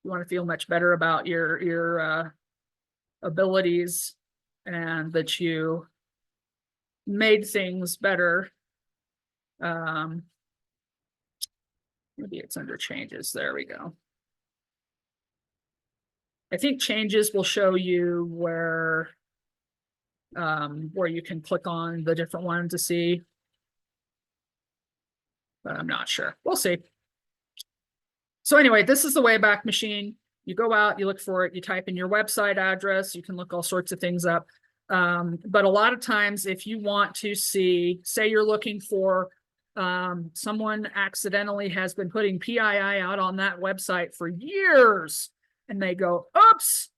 you want to feel much better about your abilities and that you made things better. Maybe it's under changes. There we go. I think changes will show you where you can click on the different one to see, but I'm not sure. We'll see. So anyway, this is the Wayback Machine. You go out, you look for it, you type in your website address, you can look all sorts of things up. But a lot of times if you want to see, say you're looking for someone accidentally has been putting PII out on that website for years, and they go, oops,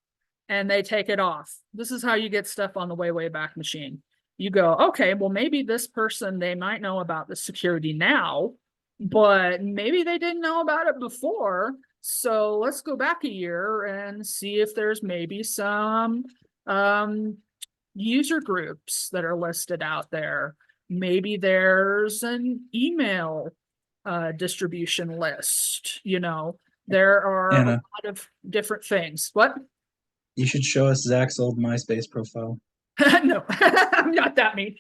and they take it off. This is how you get stuff on the Wayback Machine. You go, okay, well, maybe this person, they might know about the security now, but maybe they didn't know about it before. So let's go back a year and see if there's maybe some user groups that are listed out there. Maybe there's an email distribution list, you know. There are Anna, a lot of different things. What? you should show us Zach's old MySpace profile. No, I'm not that mean.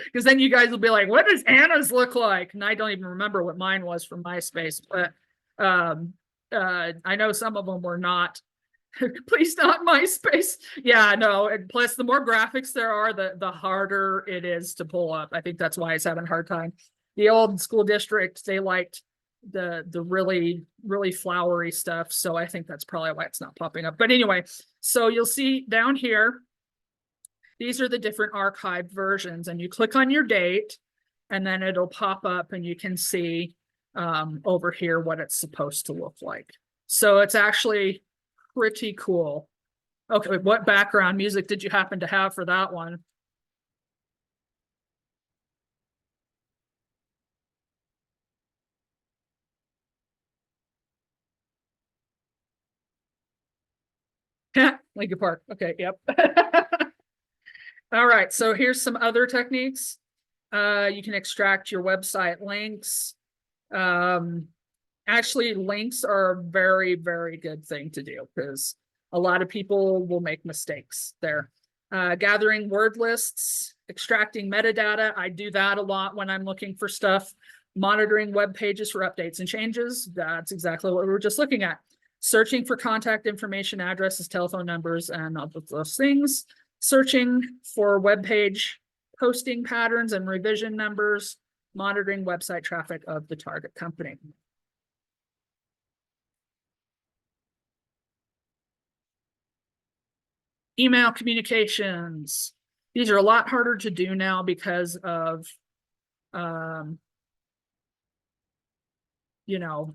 Because then you guys will be like, what does Anna's look like? And I don't even remember what mine was from MySpace, but I know some of them were not. Please not MySpace. Yeah, no. And plus, the more graphics there are, the harder it is to pull up. I think that's why it's having a hard time. The old school district, they liked the really, really flowery stuff. So I think that's probably why it's not popping up. But anyway, so you'll see down here, these are the different archived versions, and you click on your date, and then it'll pop up and you can see over here what it's supposed to look like. So it's actually pretty cool. Okay, what background music did you happen to have for that one? Lincoln Park. Okay, yep. All right, so here's some other techniques. You can extract your website links. Actually, links are a very, very good thing to do because a lot of people will make mistakes there. Gathering word lists, extracting metadata. I do that a lot when I'm looking for stuff. Monitoring web pages for updates and changes. That's exactly what we were just looking at. Searching for contact information, addresses, telephone numbers, and all of those things. Searching for web page posting patterns and revision numbers. Monitoring website traffic of the target company. Email communications. These are a lot harder to do now because of, you know,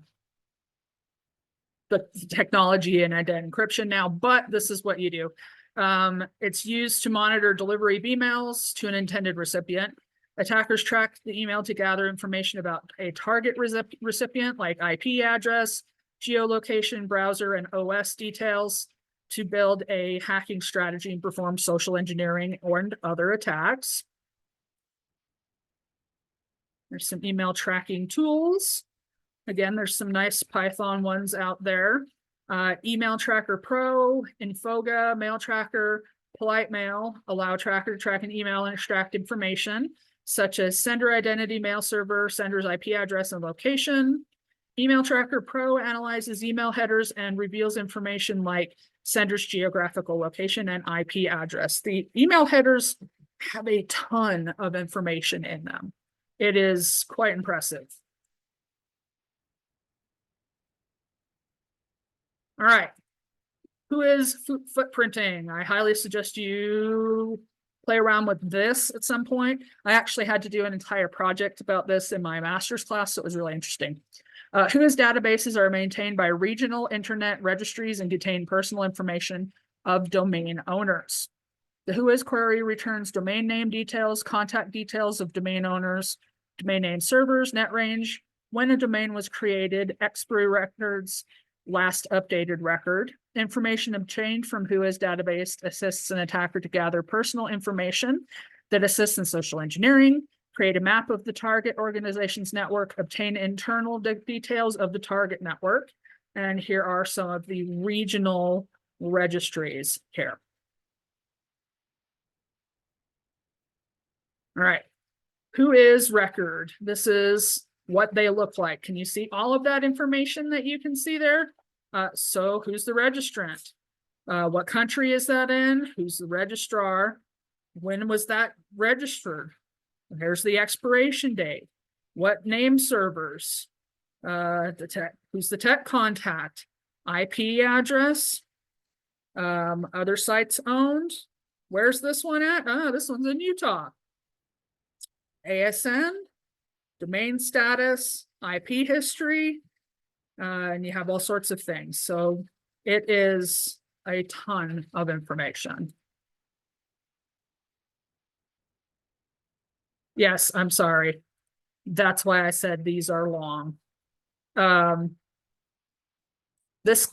the technology and identity encryption now, but this is what you do. It's used to monitor delivery of emails to an intended recipient. Attackers track the email to gather information about a target recipient, like IP address, geolocation, browser, and OS details to build a hacking strategy and perform social engineering and other attacks. There's some email tracking tools. Again, there's some nice Python ones out there. Email Tracker Pro, Infoga, Mail Tracker, Polite Mail allow tracker to track an email and extract information such as sender identity, mail server, sender's IP address and location. Email Tracker Pro analyzes email headers and reveals information like sender's geographical location and IP address. The email headers have a ton of information in them. It is quite impressive. All right. Who is footprinting? I highly suggest you play around with this at some point. I actually had to do an entire project about this in my master's class, so it was really interesting. WHOIS databases are maintained by regional internet registries and contain personal information of domain owners. The WHOIS query returns domain name details, contact details of domain owners, domain name servers, net range, when a domain was created, expiry records, last updated record. Information obtained from WHOIS database assists an attacker to gather personal information that assists in social engineering, create a map of the target organization's network, obtain internal details of the target network. And here are some of the regional registries here. All right. WHOIS record? This is what they look like. Can you see all of that information that you can see there? So who's the registrant? What country is that in? Who's the registrar? When was that registered? Here's the expiration date. What name servers? Who's the tech contact? IP address? Other sites owned? Where's this one at? Oh, this one's in Utah. ASN, domain status, IP history, and you have all sorts of things. So it is a ton of information. Yes, I'm sorry. That's why I said these are long. That's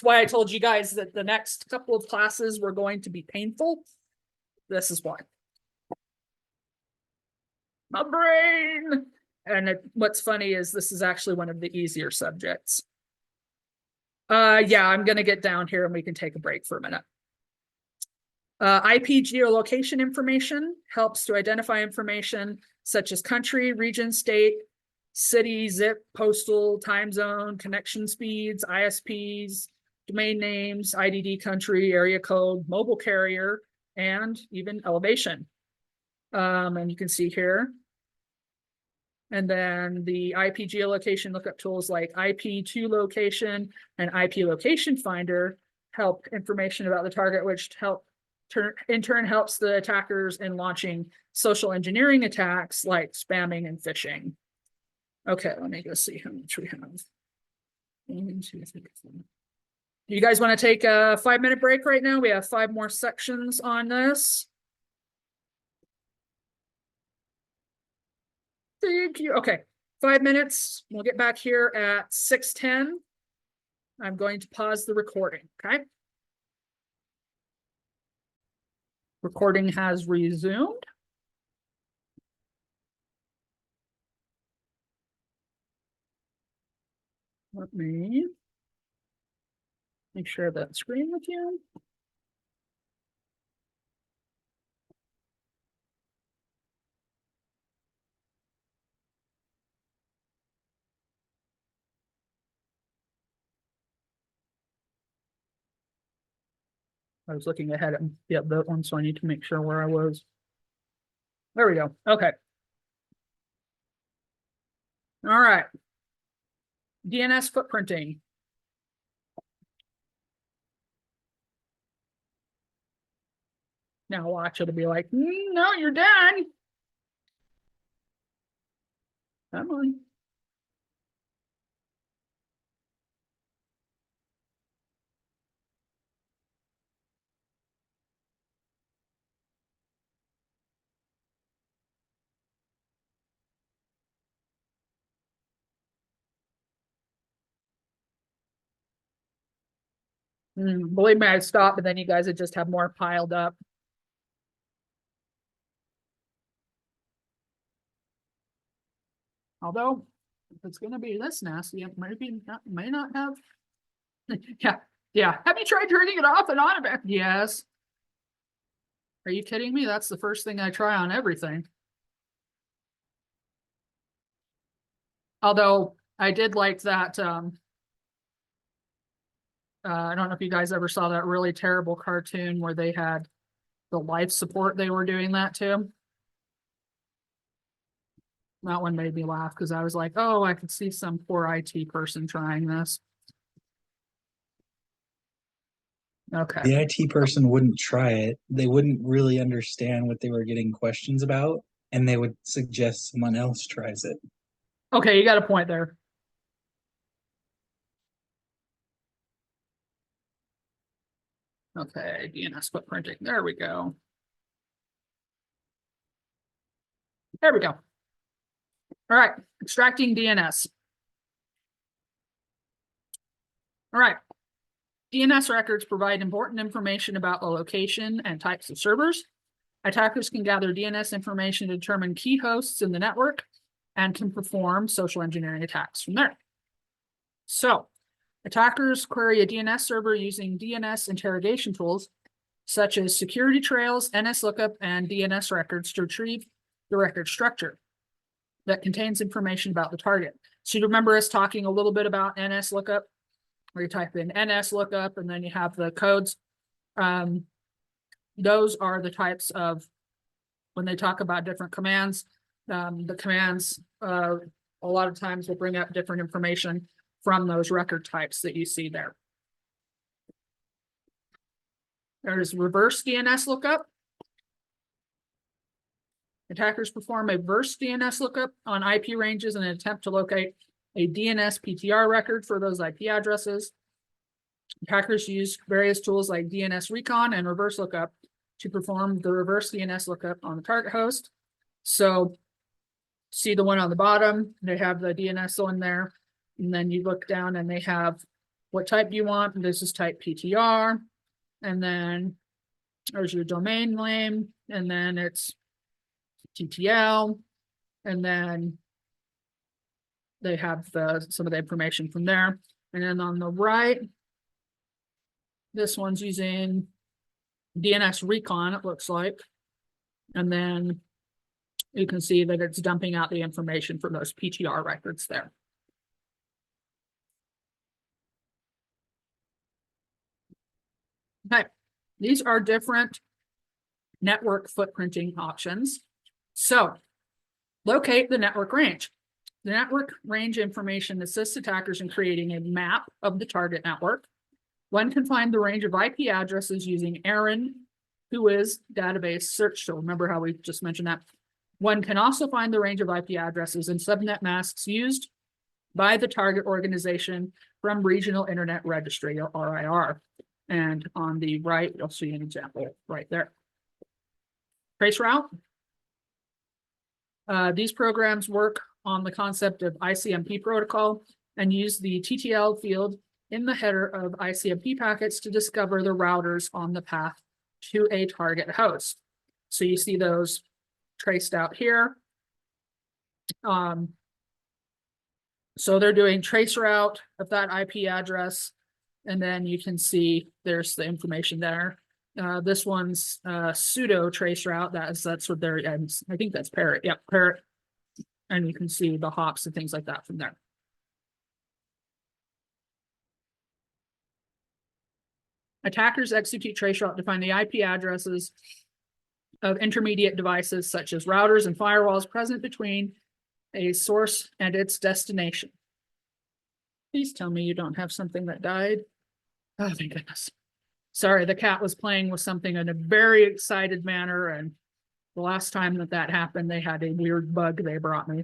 why I told you guys that the next couple of classes were going to be painful. This is why. My brain. And what's funny is this is actually one of the easier subjects. Yeah, I'm gonna get down here and we can take a break for a minute. IP geolocation information helps to identify information such as country, region, state, city, zip, postal, time zone, connection speeds, ISPs, domain names, IDD country, area code, mobile carrier, and even elevation. And you can see here. And then the IP geolocation lookup tools like IP2 location and IP location finder help information about the target, which in turn helps the attackers in launching social engineering attacks like spamming and phishing. Okay, let me go see how much we have. 1, 2, 3, 4. You guys want to take a 5-minute break right now? We have 5 more sections on this. Thank you. Okay, 5 minutes. We'll get back here at 6:10. I'm going to pause the recording, okay? Recording has resumed. Let me make sure that screen with you. I was looking ahead at that one, so I need to make sure where I was. There we go. Okay. All right. DNS footprinting. Now watch, it'll be like, no, you're done. Come on. Believe me, I stopped, but then you guys would just have more piled up. Although, if it's going to be this nasty, it may not have. Yeah. Have you tried turning it off and on? Yes. Are you kidding me? That's the first thing I try on everything. Although I did like that. I don't know if you guys ever saw that really terrible cartoon where they had the life support they were doing that to. That one made me laugh because I was like, oh, I could see some poor IT person trying this. Okay. The IT person wouldn't try it. They wouldn't really understand what they were getting questions about, and they would suggest someone else tries it. Okay, you got a point there. Okay, DNS footprinting. There we go. There we go. All right, extracting DNS. All right. DNS records provide important information about the location and types of servers. Attackers can gather DNS information to determine key hosts in the network and can perform social engineering attacks from there. So, attackers query a DNS server using DNS interrogation tools such as security trails, NSLookup, and DNS records to retrieve the record structure that contains information about the target. So you remember us talking a little bit about NSLookup, where you type in NSLookup and then you have the codes. Those are the types of, when they talk about different commands, the commands a lot of times will bring up different information from those record types that you see there. There's reverse DNS lookup. Attackers perform a reverse DNS lookup on IP ranges in an attempt to locate a DNS PTR record for those IP addresses. Attackers use various tools like DNS recon and reverse lookup to perform the reverse DNS lookup on the target host. So see the one on the bottom, they have the DNS on there, and then you look down and they have what type you want, and this is type PTR, and then there's your domain name, and then it's TTL, and then they have some of the information from there. And then on the right, this one's using DNS recon, it looks like. And then you can see that it's dumping out the information for those PTR records there. Okay, these are different network footprinting options. So locate the network range. The network range information assists attackers in creating a map of the target network. One can find the range of IP addresses using Aaron, who is database search. So remember how we just mentioned that. One can also find the range of IP addresses and subnet masks used by the target organization from Regional Internet Registry, or RIR. And on the right, you'll see an example right there. Traceroute. These programs work on the concept of ICMP protocol and use the TTL field in the header of ICMP packets to discover the routers on the path to a target host. So you see those traced out here. So they're doing trace route of that IP address, and then you can see there's the information there. This one's pseudo trace route. That's what they're, and I think that's parrot. Yep, parrot. And you can see the hops and things like that from there. Attackers execute traceroute to find the IP addresses of intermediate devices such as routers and firewalls present between a source and its destination. Please tell me you don't have something that died. Oh, thank goodness. Sorry, the cat was playing with something in a very excited manner, and the last time that happened, they had a weird bug they brought me.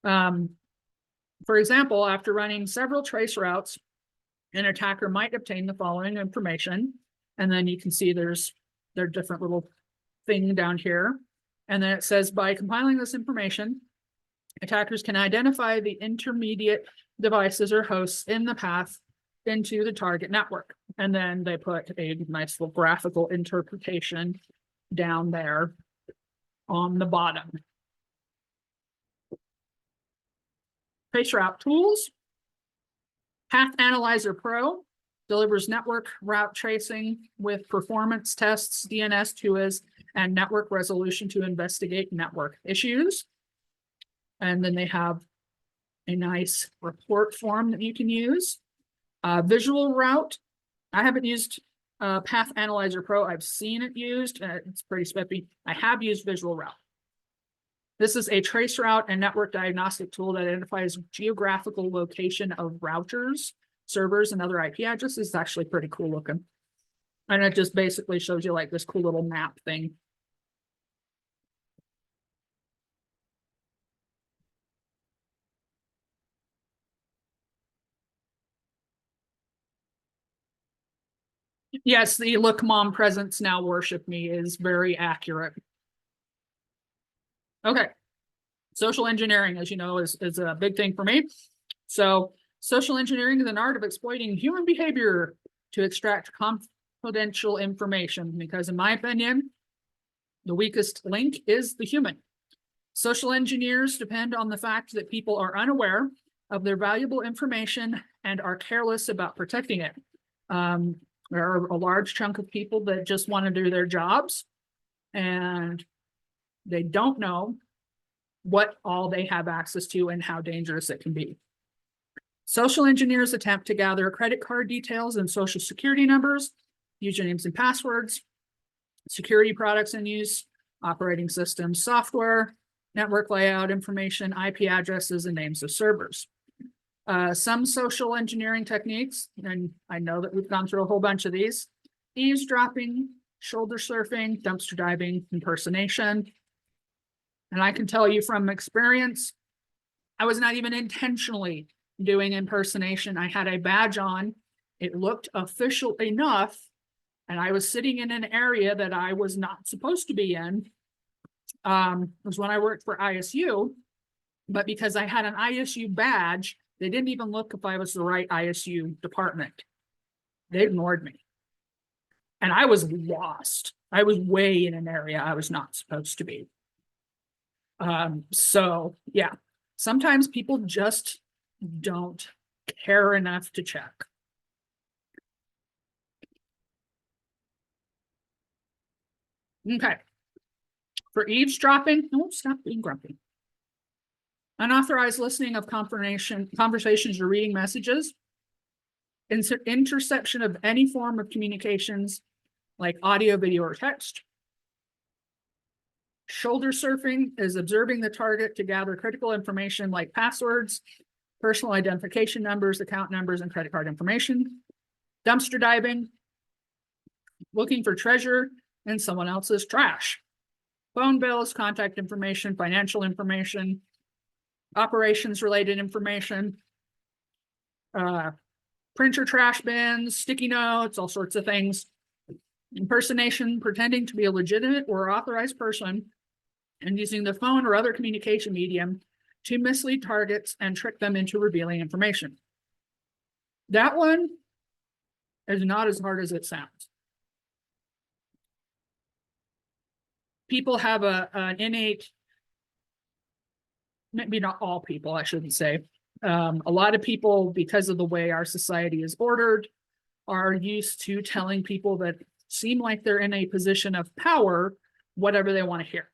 For example, after running several trace routes, an attacker might obtain the following information, and then you can see there's their different little thing down here. And then it says, by compiling this information, attackers can identify the intermediate devices or hosts in the path into the target network. And then they put a nice little graphical interpretation down there on the bottom. Traceroute tools. Path Analyzer Pro delivers network route tracing with performance tests, DNS TUAs, and network resolution to investigate network issues. And then they have a nice report form that you can use. Visual Route. I haven't used Path Analyzer Pro. I've seen it used. It's pretty spiffy. I have used Visual Route. This is a trace route and network diagnostic tool that identifies geographical location of routers, servers, and other IP addresses. It's actually pretty cool looking. And it just basically shows you like this cool little map thing. Yes, the look mom presence now worship me is very accurate. Okay. Social engineering, as you know, is a big thing for me. So social engineering is an art of exploiting human behavior to extract confidential information, because in my opinion, the weakest link is the human. Social engineers depend on the fact that people are unaware of their valuable information and are careless about protecting it. There are a large chunk of people that just want to do their jobs, and they don't know what all they have access to and how dangerous it can be. Social engineers attempt to gather credit card details and social security numbers, usernames and passwords, security products in use, operating systems, software, network layout information, IP addresses, and names of servers. Some social engineering techniques, and I know that we've gone through a whole bunch of these: eavesdropping, shoulder surfing, dumpster diving, impersonation. And I can tell you from experience, I was not even intentionally doing impersonation. I had a badge on. It looked official enough, and I was sitting in an area that I was not supposed to be in. It was when I worked for ISU, but because I had an ISU badge, they didn't even look if I was the right ISU department. They ignored me. And I was lost. I was way in an area I was not supposed to be. So yeah, sometimes people just don't care enough to check. Okay. For eavesdropping, no, stop being grumpy. Unauthorized listening of conversations or reading messages. Interception of any form of communications like audio, video, or text. Shoulder surfing is observing the target to gather critical information like passwords, personal identification numbers, account numbers, and credit card information. Dumpster diving, looking for treasure in someone else's trash. Phone bills, contact information, financial information, operations related information, printer trash bins, sticky notes, all sorts of things. Impersonation, pretending to be a legitimate or authorized person and using the phone or other communication medium to mislead targets and trick them into revealing information. That one is not as hard as it sounds. People have an innate, maybe not all people, I shouldn't say. A lot of people, because of the way our society is ordered, are used to telling people that seem like they're in a position of power, whatever they want to hear.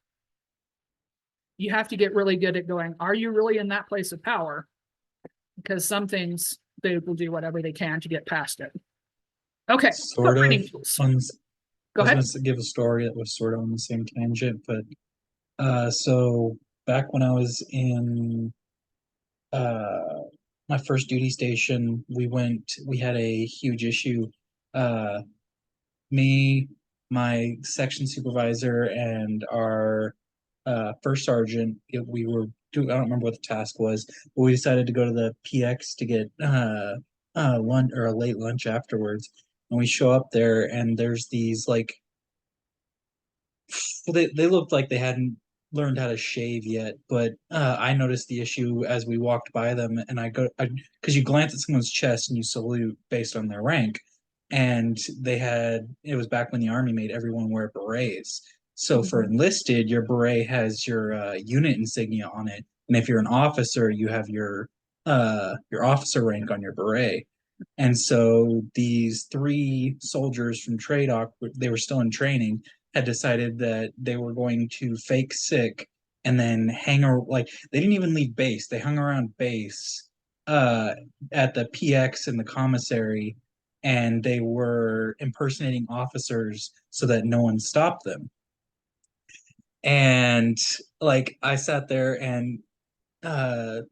You have to get really good at going, are you really in that place of power? Because some things they will do whatever they can to get past it. Okay. Sort of. Go I ahead. was going to give a story that was sort of on the same tangent, but so back when I was in my first duty station, we had a huge issue. Me, my section supervisor, and our first sergeant, we were doing, I don't remember what the task was, but we decided to go to the PX to get lunch or a late lunch afterwards. And we show up there and there's these like, they looked like they hadn't learned how to shave yet, but I noticed the issue as we walked by them, and because you glance at someone's chest and you salute based on their rank, and it was back when the Army made everyone wear berets. So for enlisted, your beret has your unit insignia on it, and if you're an officer, you have your officer rank on your beret. And so these 3 soldiers from TRADOC, they were still in training, had decided that they were going to fake sick and then they didn't even leave base. They hung around base at the PX and the commissary, and they were impersonating officers so that no one stopped them. And like I sat there and both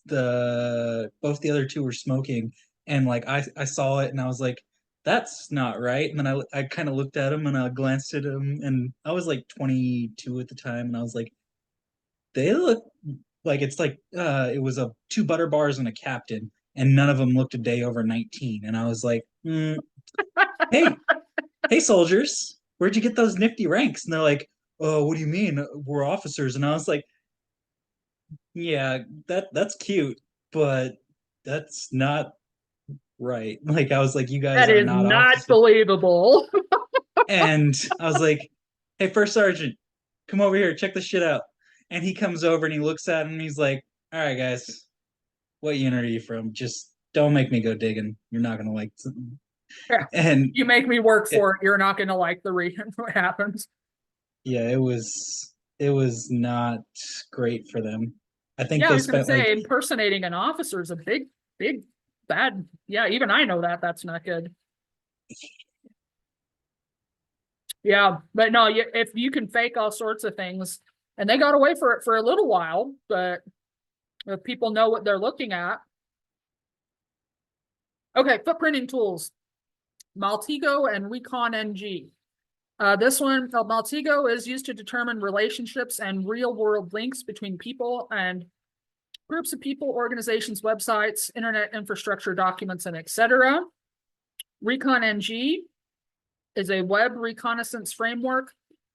the other 2 were smoking, and like I saw it and I was like, that's not right. And then I kind of looked at him and I glanced at him, and I was like 22 at the time, and I was like, they look like it's like it was 2 butter bars and a captain, and none of them looked a day over 19. And I was like, hey soldiers, where'd you get those nifty ranks? And they're like, oh, what do you mean? We're officers. And I was like, yeah, that's cute, but that's not right. Like I was like, you guys That are is not not officers. believable. And I was like, hey, first sergeant, come over here, check this shit out. And he comes over and he looks at him and he's like, all right, guys, what unit are you from? Just don't make me go digging. You're not gonna like it. Yeah. And You make me work for it. You're not going to like what happens. yeah, it was not great for them. I think Yeah, I they was going to spent say like, impersonating an officer is a big, bad. Yeah, even I know that that's not good. Yeah, but no, if you can fake all sorts of things, and they got away for it for a little while, but if people know what they're looking at. Okay, footprinting tools, Maltego and Recon NG. This one, Maltego, is used to determine relationships and real-world links between people and groups of people, organizations, websites, internet infrastructure, documents, and etc. Recon NG is a web reconnaissance framework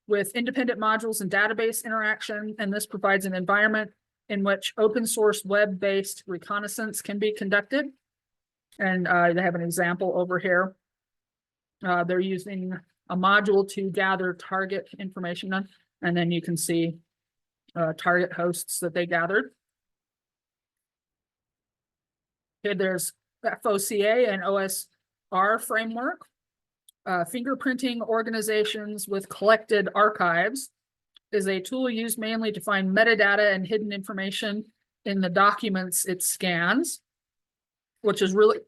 with independent modules and database interaction, and this provides an environment in which open source web-based reconnaissance can be conducted. And they have an example over here. They're using a module to gather target information, and then you can see target hosts that they gathered. Okay, there's FOCA and OSR framework. Fingerprinting organizations with collected archives is a tool used mainly to find metadata and hidden information in the documents it scans, which is really,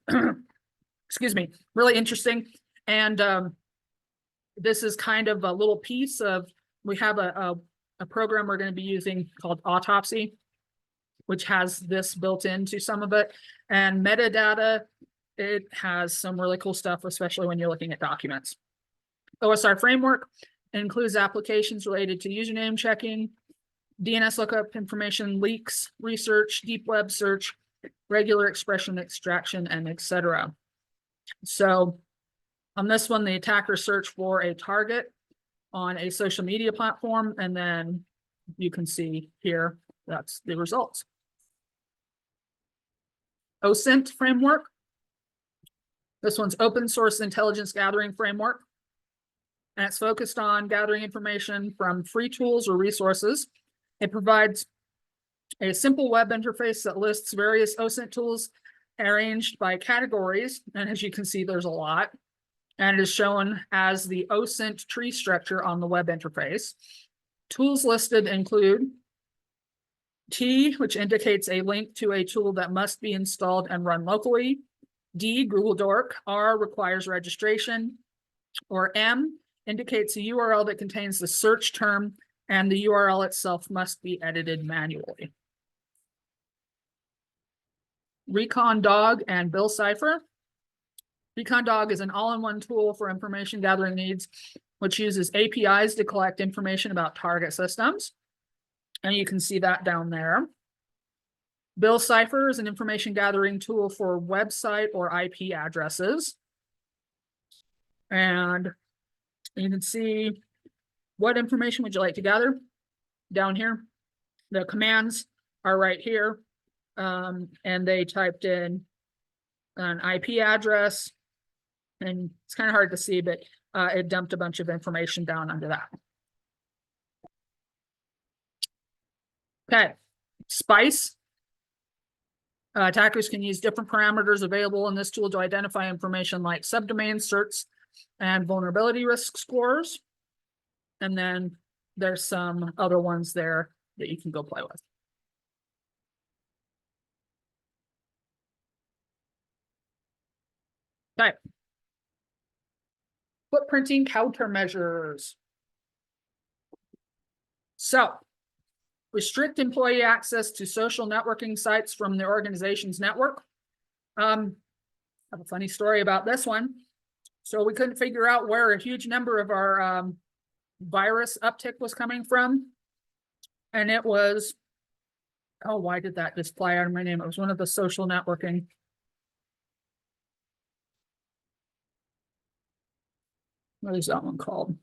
excuse me, really interesting. And this is kind of a little piece of, we have a program we're going to be using called Autopsy, which has this built into some of it. And metadata, it has some really cool stuff, especially when you're looking at documents. OSR framework includes applications related to username checking, DNS lookup information, leaks, research, deep web search, regular expression extraction, and etc. So on this one, the attacker search for a target on a social media platform, and then you can see here, that's the results. OSINT framework. This one's open source intelligence gathering framework. And it's focused on gathering information from free tools or resources. It provides a simple web interface that lists various OSINT tools arranged by categories. And as you can see, there's a lot. And it is shown as the OSINT tree structure on the web interface. Tools listed include T, which indicates a link to a tool that must be installed and run locally. D, Google Dork. R, requires registration. Or M, indicates a URL that contains the search term, and the URL itself must be edited manually. Recon Dog and Bill Cipher. Recon Dog is an all-in-one tool for information gathering needs, which uses APIs to collect information about target systems. And you can see that down there. Bill Cipher is an information gathering tool for website or IP addresses. And you can see what information would you like to gather down here. The commands are right here. And they typed in an IP address, and it's kind of hard to see, but it dumped a bunch of information down under that. Okay, Spice. Attackers can use different parameters available in this tool to identify information like subdomains, certs, and vulnerability risk scores. And then there's some other ones there that you can go play with. Okay. Footprinting countermeasures. So, restrict employee access to social networking sites from the organization's network. I have a funny story about this one. So we couldn't figure out where a huge number of our virus uptick was coming from. And it was, oh, why did that just fly out of my name? It was one of the social networking. What is that one called?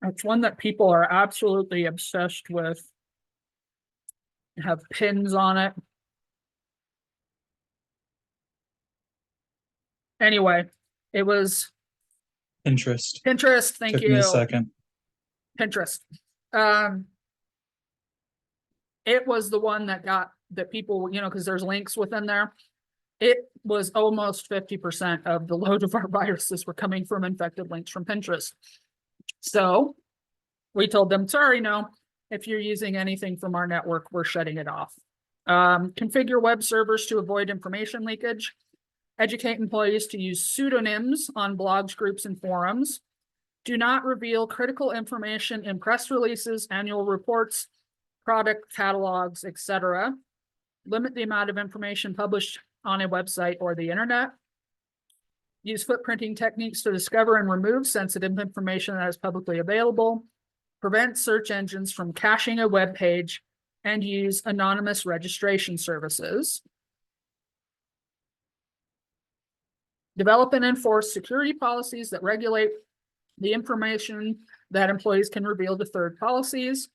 It's one that people are absolutely obsessed with. Have pins on it. Anyway, it was Pinterest. Pinterest. Thank Took you. me a second. Pinterest. It was the one that got that people, you know, because there's links within there. It was almost 50% of the load of our viruses were coming from infected links from Pinterest. So we told them, sorry, no, if you're using anything from our network, we're shutting it off. Configure web servers to avoid information leakage. Educate employees to use pseudonyms on blogs, groups, and forums. Do not reveal critical information in press releases, annual reports, product catalogs, etc. Limit the amount of information published on a website or the internet. Use footprinting techniques to discover and remove sensitive information that is publicly available. Prevent search engines from caching a web page, and use anonymous registration services. Develop and enforce security policies that regulate the information that employees can reveal to third policies.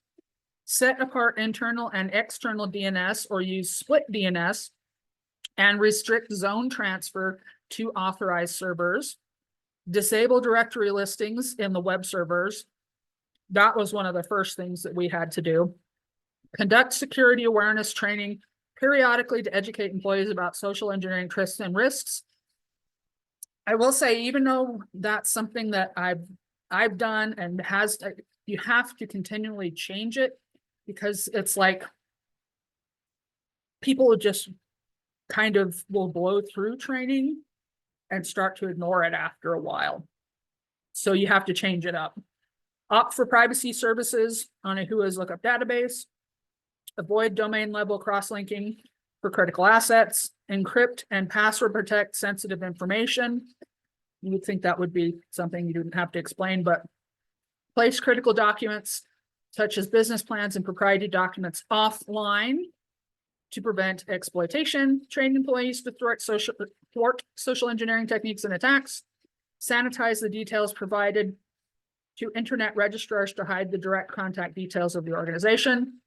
Set apart internal and external DNS or use split DNS, and restrict zone transfer to authorized servers. Disable directory listings in the web servers. That was one of the first things that we had to do. Conduct security awareness training periodically to educate employees about social engineering risks and risks. I will say, even though that's something that I've done and you have to continually change it, because it's like people just kind of will blow through training and start to ignore it after a while. So you have to change it up. Opt for privacy services on a WHOIS lookup database. Avoid domain level cross-linking for critical assets. Encrypt and password protect sensitive information. You would think that would be something you didn't have to explain, but place critical documents such as business plans and proprietary documents offline to prevent exploitation. Train employees to thwart social engineering techniques and attacks. Sanitize the details provided to internet registrars to hide the direct contact details of the organization.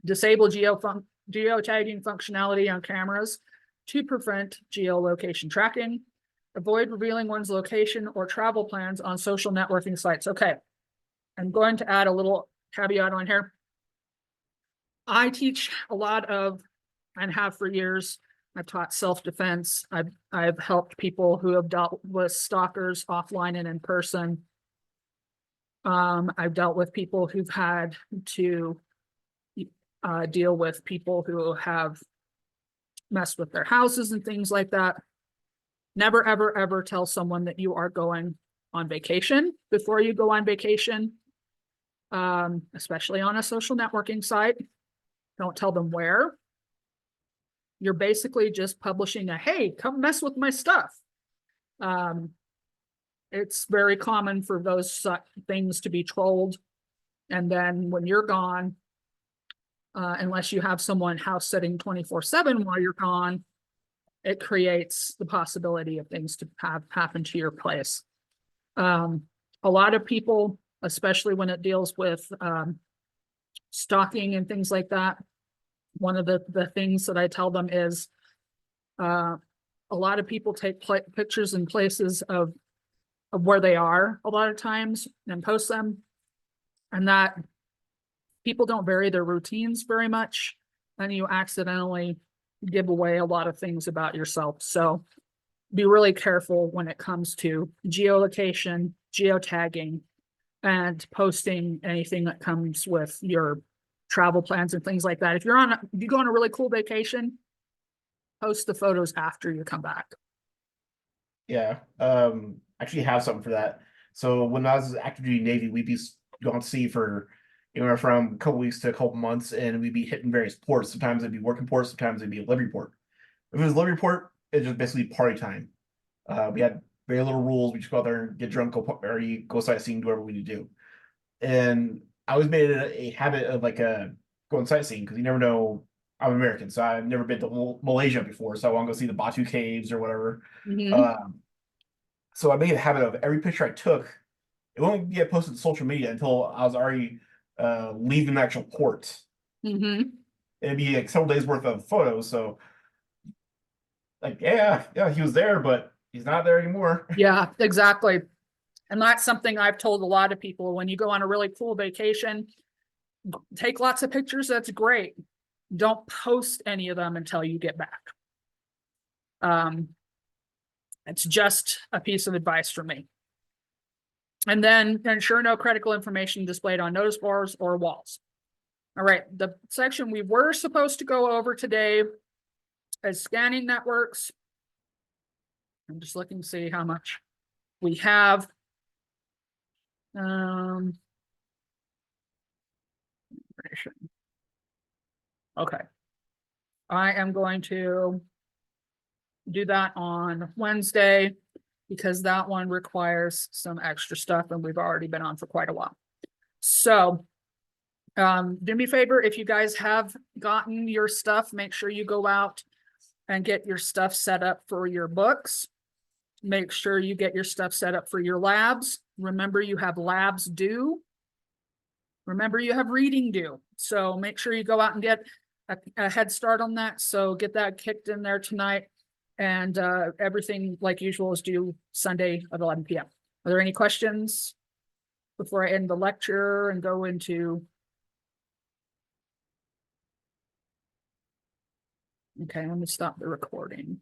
Disable geotagging functionality on cameras to prevent geolocation tracking. Avoid revealing one's location or travel plans on social networking sites. Okay, I'm going to add a little caveat on here. I teach a lot of, and have for years, I've taught self-defense. I've helped people who have dealt with stalkers offline and in person. I've dealt with people who've had to deal with people who have messed with their houses and things like that. Never, ever, ever tell someone that you are going on vacation before you go on vacation, especially on a social networking site. Don't tell them where. You're basically just publishing a, hey, come mess with my stuff. It's very common for those things to be trolled. And then when you're gone, unless you have someone house sitting 24/7 while you're gone, it creates the possibility of things to have happen to your place. A lot of people, especially when it deals with stalking and things like that, one of the things that I tell them is a lot of people take pictures in places of where they are a lot of times and post them, and that people don't vary their routines very much, and you accidentally give away a lot of things about yourself. So be really careful when it comes to geolocation, geotagging, and posting anything that comes with your travel plans and things like that. If you go on a really cool vacation, post the photos after you come back. Yeah, actually have something for that. So when I was active duty Navy, we'd be going to sea for anywhere from a couple weeks to a couple months, and we'd be hitting various ports. Sometimes it'd be working ports, sometimes it'd be a delivery port. If it was a delivery port, it's just basically party time. We had very little rules. We just go out there and get drunk, go sightseeing, do whatever we need to do. And I always made it a habit of going sightseeing, because you never know. I'm American, so I've never been to Malaysia before, so I want to go see the Batu Caves or whatever. So I made a habit of every picture I took, it won't get posted to social media until I was already leaving the actual port. It'd be like several days worth of photos. So, yeah, he was there, but he's not there anymore. Yeah, exactly. And that's something I've told a lot of people. When you go on a really cool vacation, take lots of pictures. That's great. Don't post any of them until you get back. It's just a piece of advice from me. And then ensure no critical information displayed on notice boards or walls. All right, the section we were supposed to go over today is scanning networks. I'm just looking to see how much we have. Okay. I am going to do that on Wednesday because that one requires some extra stuff and we've already been on for quite a while. So do me a favor, if you guys have gotten your stuff, make sure you go out and get your stuff set up for your books. Make sure you get your stuff set up for your labs. Remember, you have labs due. Remember, you have reading due. So make sure you go out and get a head start on that. So get that kicked in there tonight. And everything, like usual, is due Sunday at 11 p.m. Are there any questions before I end the lecture and go into? Okay, let me stop the recording.